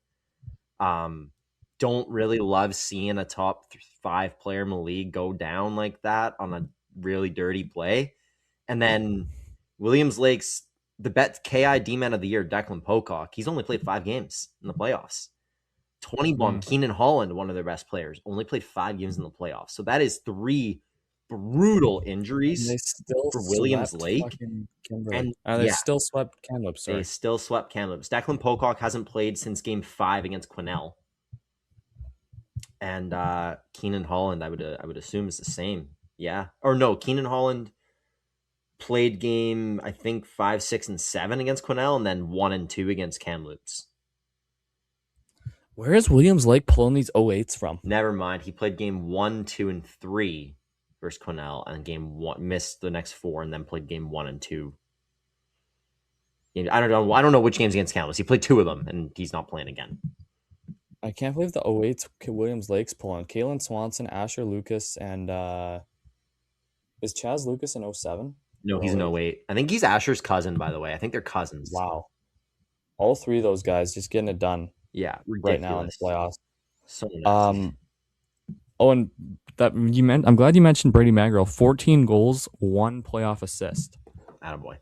Don't really love seeing a top 5 player in the league go down like that on a really dirty play. And then Williams Lake's the KI D-Man of the year, Declan Pocock. He's only played 5 games in the playoffs. 20-bomb Keenan Holland, one of their best players, only played 5 games in the playoffs. So that is 3 brutal injuries for Williams Lake. And they still swept Kamloops. They still swept Kamloops. Declan Pocock hasn't played since game 5 against Quesnel. And Keenan Holland, I would assume, is the same. Yeah. Or no, Keenan Holland played game, I think, 5, 6, and 7 against Quesnel, and then 1 and 2 against Kamloops. Where is Williams Lake pulling these 08s from? Never mind. He played game 1, 2, and 3 versus Quesnel, and game 1 missed the next 4, and then played game 1 and 2. I don't know which games against Kamloops. He played 2 of them, and he's not playing again. I can't believe the 08s Williams Lake's pulling. Kalen Swanson, Asher Lucas, and is Chaz Lucas in 07? No, he's in 08. I think he's Asher's cousin, by the way. I think they're cousins. Wow. All 3 of those guys just getting it done. Yeah, ridiculous. Right now in the playoffs. So nuts. And I'm glad you mentioned Brady Magarel. 14 goals, 1 playoff assist. Attaboy.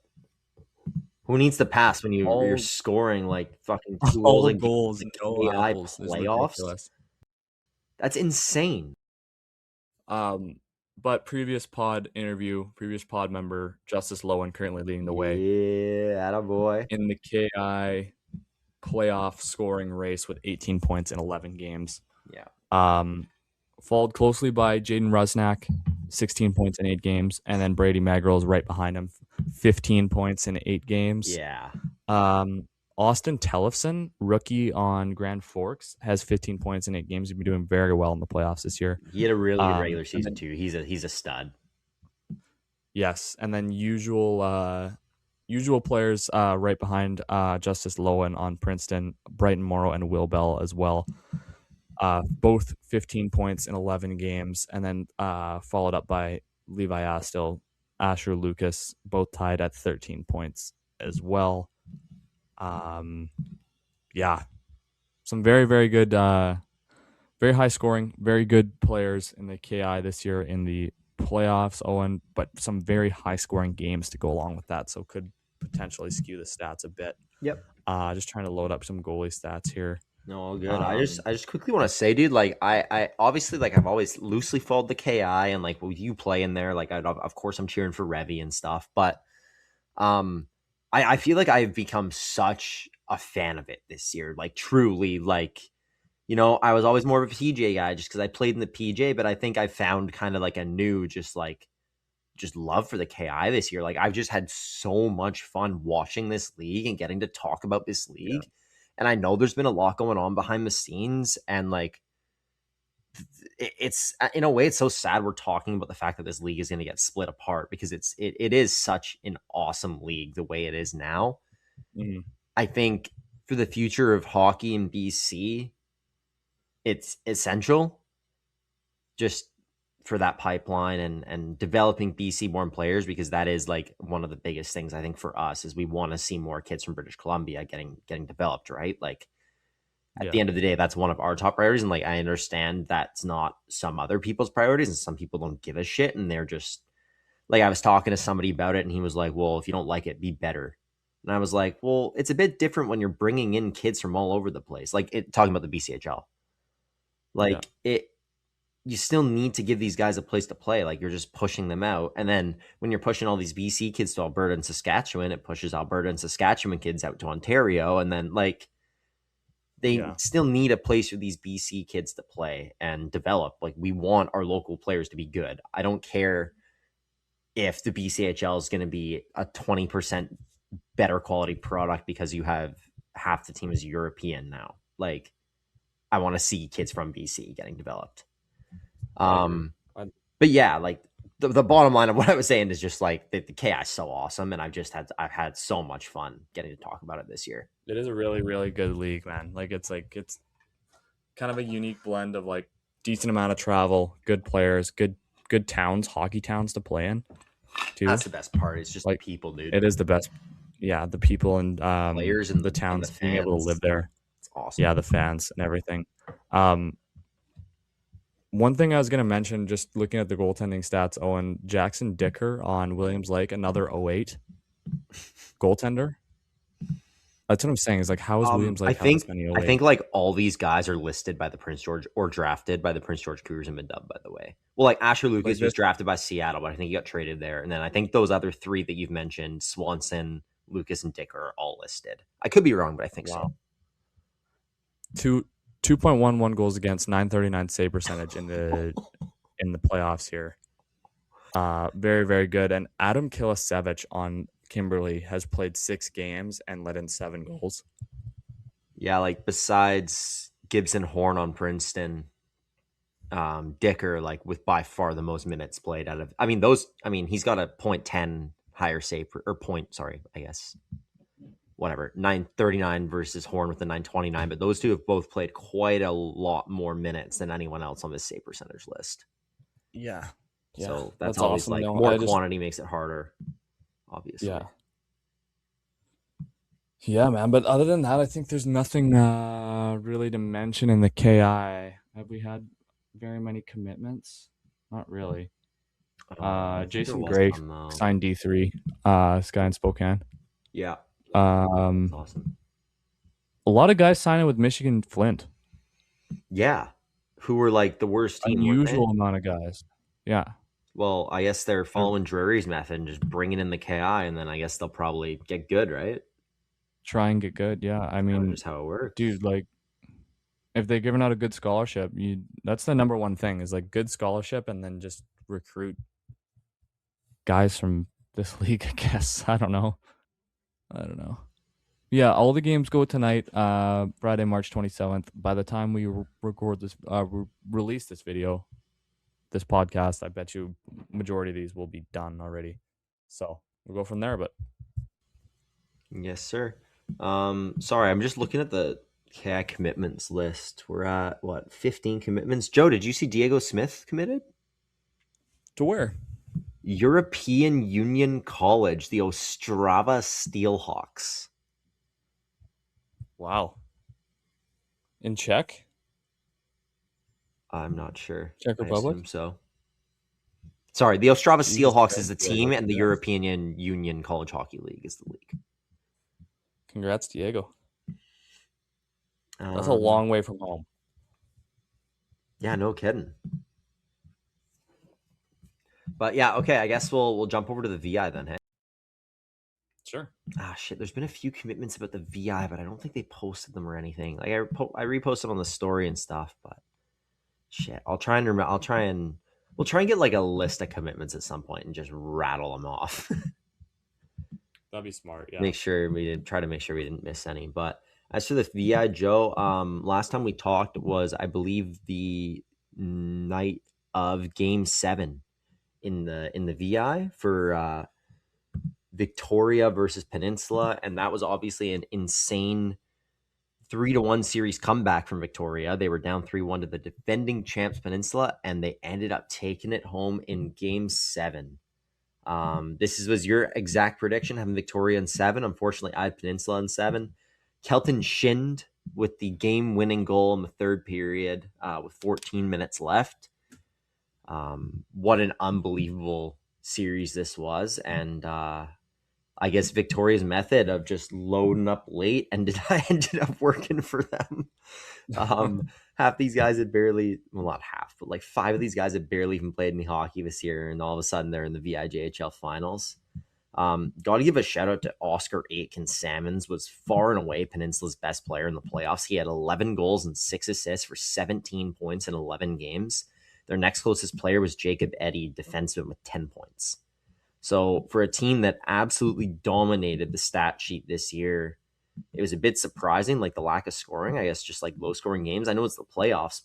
Who needs to pass when you're scoring like fucking 2 goals in playoffs? That's insane. But previous pod member Justice Lowen currently leading the way. Yeah, attaboy. In the KI playoff scoring race with 18 points in 11 games. Yeah. Followed closely by Jaden Rusnak, 16 points in 8 games, and then Brady Magarel is right behind him, 15 points in 8 games. Yeah. Austin Tellefson, rookie on Grand Forks, has 15 points in 8 games. He's been doing very well in the playoffs this year. He had a really good regular season too. He's a stud. Yes, and then usual players right behind Justice Lowen on Princeton, Brighton Morrow, and Will Bell as well. Both 15 points in 11 games, and then followed up by Levi Astil, Asher Lucas, both tied at 13 points as well. Yeah, some very, very good, very high scoring, very good players in the KI this year in the playoffs, Owen, but some very high scoring games to go along with that. So could potentially skew the stats a bit. Yep. Just trying to load up some goalie stats here. No, all good. I just quickly want to say, dude, like I obviously, like, I've always loosely followed the KI, and like when you play in there, like of course I'm cheering for Revy and stuff, but I feel like I've become such a fan of it this year. Like truly, like, you know, I was always more of a PJ guy just because I played in the PJ, but I think I found kind of like a new just love for the KI this year. Like I've just had so much fun watching this league and getting to talk about this league. Yeah. And I know there's been a lot going on behind the scenes, and like it's in a way it's so sad we're talking about the fact that this league is going to get split apart, because it is such an awesome league the way it is now. Mm-hmm. I think for the future of hockey in BC, it's essential just for that pipeline and developing BC-born players, because that is like one of the biggest things I think for us is we want to see more kids from British Columbia getting developed, right? Like at the end of the day, that's one of our top priorities. And like, I understand that's not some other people's priorities, and some people don't give a shit. And they're just like, I was talking to somebody about it, and he was like, well, if you don't like it, be better. And I was like, well, it's a bit different when you're bringing in kids from all over the place. Like talking about the BCHL, like you still need to give these guys a place to play. Like you're just pushing them out. And then when you're pushing all these BC kids to Alberta and Saskatchewan, it pushes Alberta and Saskatchewan kids out to Ontario. And then like they still need a place for these BC kids to play and develop. Like we want our local players to be good. I don't care if the BCHL is going to be a 20% better quality product because you have half the team is European now. Like I want to see kids from BC getting developed. But yeah, like the bottom line of what I was saying is just like the KI is so awesome, and I've had so much fun getting to talk about it this year. It is a really, really good league, man. Like it's kind of a unique blend of like decent amount of travel, good players, good towns, hockey towns to play in too. That's the best part. It's just like the people, dude. It is the best. Yeah, the people and players and the towns, and being able to live there. It's awesome. Yeah, the fans and everything. One thing I was going to mention, just looking at the goaltending stats, Owen, Jackson Dicker on Williams Lake, another 08 goaltender. That's what I'm saying. Is like, how is Williams Lake? I think like all these guys are listed by the Prince George or drafted by the Prince George Cougars and been dubbed, by the way. Well, like Asher Lucas was drafted by Seattle, but I think he got traded there. And then I think those other three that you've mentioned, Swanson, Lucas, and Dicker, are all listed. I could be wrong, but I think so. 2.11 goals against, 939 save percentage in the playoffs here. Very, very good. And Adam Kilasevich on Kimberly has played 6 games and let in 7 goals. Yeah, like besides Gibson Horn on Princeton, Dicker, like with by far the most minutes played out of. He's got a .10 higher save I guess. Whatever, 939 versus Horn with the 929, but those two have both played quite a lot more minutes than anyone else on this save percentage list. Yeah. So that's always awesome. Like more quantity makes it harder, obviously. Yeah, man. But other than that, I think there's nothing really to mention in the KI. Have we had very many commitments? Not really. Jason Gray signed D3. This guy in Spokane. Yeah. Awesome. A lot of guys signing with Michigan Flint. Yeah. Who were like the worst team. Unusual amount of guys. Yeah. Well, I guess they're following Drury's method and just bringing in the KI, and then I guess they'll probably get good, right? Try and get good, yeah. I mean, just how it works. Dude, like, if they're giving out a good scholarship, that's the number one thing is like good scholarship, and then just recruit guys from this league, I guess. I don't know. Yeah, all the games go tonight, Friday, March 27th. By the time we record this, release this video, this podcast, I bet you majority of these will be done already. So we'll go from there. But yes, sir. Sorry, I'm just looking at the KI commitments list. We're at 15 commitments. Joe, did you see Diego Smith committed? To where? European Union College, the Ostrava Steelhawks. Wow. In Czech? I'm not sure. Czech Republic? I assume so. Sorry, the Ostrava Steelhawks is the team, and the European Union College Hockey League is the league. Congrats, Diego. That's a long way from home. Yeah, no kidding. But yeah, okay, I guess we'll jump over to the VI then, hey? Sure. Shit, there's been a few commitments about the VI, but I don't think they posted them or anything. Like I reposted on the story and stuff, but shit, we'll try and get like a list of commitments at some point and just rattle them off. That'd be smart, yeah. Make sure we didn't miss any. But as for the VI, Joe, last time we talked was, I believe, the night of Game 7 in the VI for Victoria versus Peninsula, and that was obviously an insane 3-1 series comeback from Victoria. They were down 3-1 to the defending champs Peninsula, and they ended up taking it home in Game 7. This was your exact prediction, having Victoria in 7. Unfortunately, I had Peninsula in 7. Kelton Shind with the game-winning goal in the third period with 14 minutes left. What an unbelievable series this was. And I guess Victoria's method of just loading up late ended up working for them. Half these guys had barely, well, not half, but like 5 of these guys had barely even played any hockey this year, and all of a sudden they're in the VIJHL finals. Got to give a shout out to Oscar Aitken Salmons, was far and away Peninsula's best player in the playoffs. He had 11 goals and 6 assists for 17 points in 11 games. Their next closest player was Jacob Eddy, defenseman, with 10 points. So for a team that absolutely dominated the stat sheet this year, it was a bit surprising, like the lack of scoring, I guess, just like low scoring games. I know it's the playoffs,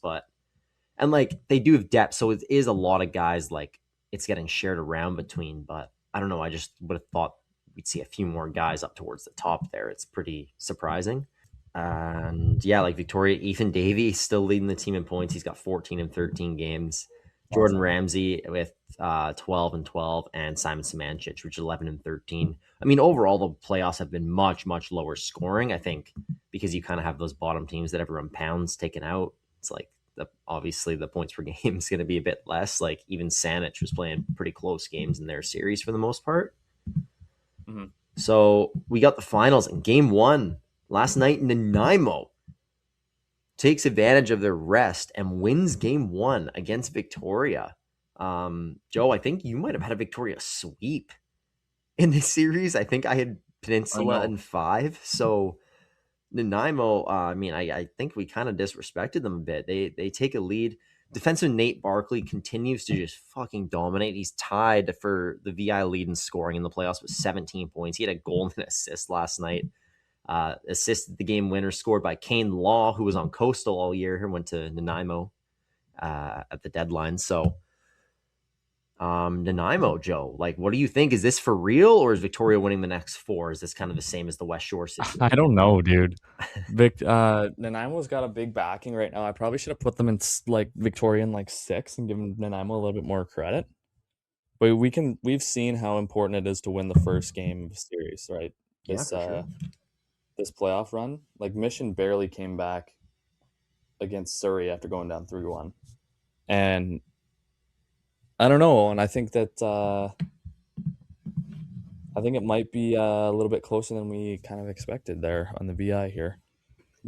and like they do have depth. So it is a lot of guys like it's getting shared around between, but I don't know. I just would have thought we'd see a few more guys up towards the top there. It's pretty surprising. And yeah, like Victoria, Ethan Davey still leading the team in points. He's got 14 in 13 games. Jordan Ramsey with 12 and 12, and Simon Samancic, which is 11 and 13. I mean, overall, the playoffs have been much, much lower scoring, I think, because you kind of have those bottom teams that everyone pounds taken out. It's like, obviously, the points per game is going to be a bit less. Like, even Saanich was playing pretty close games in their series for the most part. Mm-hmm. So we got the finals in Game 1 last night. Nanaimo takes advantage of their rest and wins Game 1 against Victoria. Joe, I think you might have had a Victoria sweep in this series. I think I had Peninsula in 5. So Nanaimo, I think we kind of disrespected them a bit. They take a lead. Defenseman Nate Barkley continues to just fucking dominate. He's tied for the VI lead in scoring in the playoffs with 17 points. He had a goal and an assist last night. Assisted the game winner scored by Kane Law, who was on Coastal all year and went to Nanaimo at the deadline. So Nanaimo, Joe, like, what do you think? Is this for real, or is Victoria winning the next 4? Is this kind of the same as the West Shore situation? I don't know, dude. Nanaimo's got a big backing right now. I probably should have put them in like Victoria in like 6 and given Nanaimo a little bit more credit. But we've seen how important it is to win the first game of the series, right? This playoff run, like Mission barely came back against Surrey after going down 3-1, and I don't know. And I think that it might be a little bit closer than we kind of expected there on the VI here.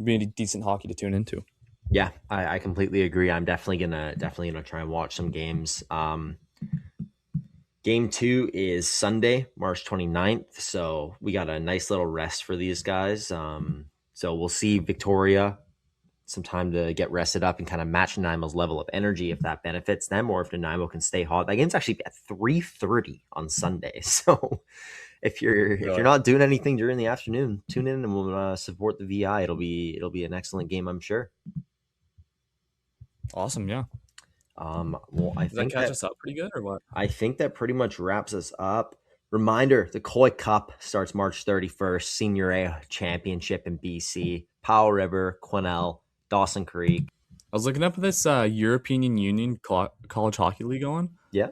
Being decent hockey to tune into. Yeah, I completely agree. I'm definitely gonna try and watch some games. Game 2 is Sunday, March 29th. So we got a nice little rest for these guys. So we'll see Victoria some time to get rested up and kind of match Nanaimo's level of energy if that benefits them, or if Nanaimo can stay hot. That game's actually at 3:30 on Sunday. So if you're not doing anything during the afternoon, tune in and we'll support the VI. It'll be an excellent game, I'm sure. Awesome, yeah. Well, I think that catch us up pretty good, or what? I think that pretty much wraps us up. Reminder, the Koi Cup starts March 31st, Senior A Championship in BC, Powell River, Quesnel, Dawson Creek. I was looking up this European Union College Hockey League going. Yeah.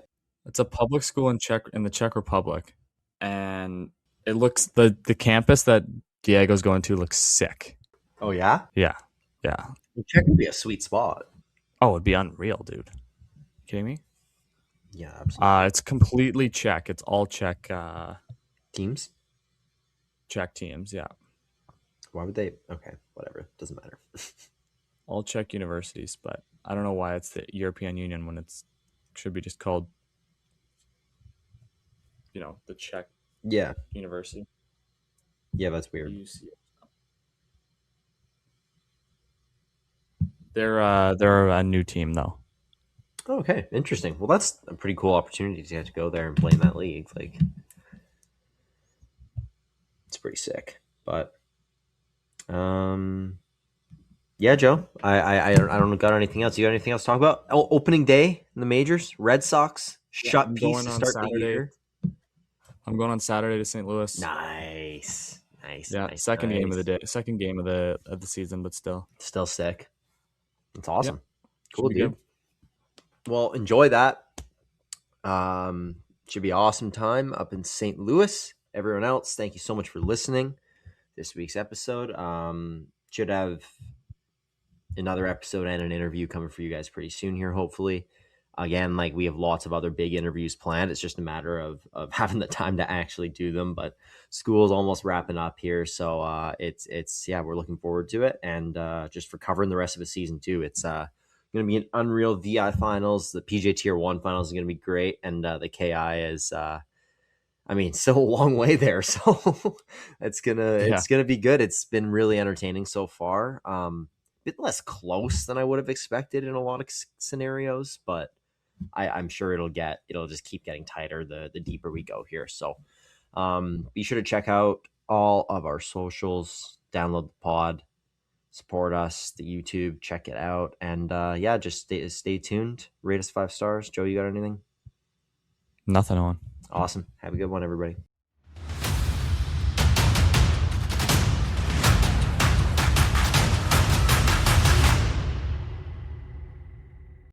It's a public school in the Czech Republic, and it looks the campus that Diego's going to looks sick. Oh yeah, Yeah. Czech would be a sweet spot. Oh, it'd be unreal, dude. You kidding me? Yeah, absolutely. It's completely Czech. It's all Czech Teams. Czech teams. Yeah. Why would they? Okay, whatever. Doesn't matter. All Czech universities, but I don't know why it's the European Union when it should be just called, the Czech university. Yeah, that's weird. They're a new team though. Okay, interesting. Well, that's a pretty cool opportunity to get to go there and play in that league. Like, it's pretty sick. But, yeah, Joe. I don't got anything else. You got anything else to talk about? Oh, opening day in the majors. Red Sox shut piece to start the year. I'm going on Saturday to St. Louis. Nice. Yeah, nice, second nice. game of the day, second game of the season, but still sick. That's awesome. Yep. Cool, dude. Well, enjoy that. Should be an awesome time up in St. Louis. Everyone else, thank you so much for listening. This week's episode should have another episode and an interview coming for you guys pretty soon here, hopefully. Again, like, we have lots of other big interviews planned. It's just a matter of having the time to actually do them. But school's almost wrapping up here, so it's we're looking forward to it. And just for covering the rest of the season too, it's going to be an unreal VI finals. The PJ Tier 1 finals is going to be great, and the KI is, still a long way there. So it's gonna be good. It's been really entertaining so far. A bit less close than I would have expected in a lot of scenarios, but I'm sure it'll just keep getting tighter the deeper we go here. So be sure to check out all of our socials, download the pod, support us, the YouTube, check it out, and just stay tuned. Rate us 5 stars. Joe, you got anything? Nothing on. Awesome. Have a good one, everybody.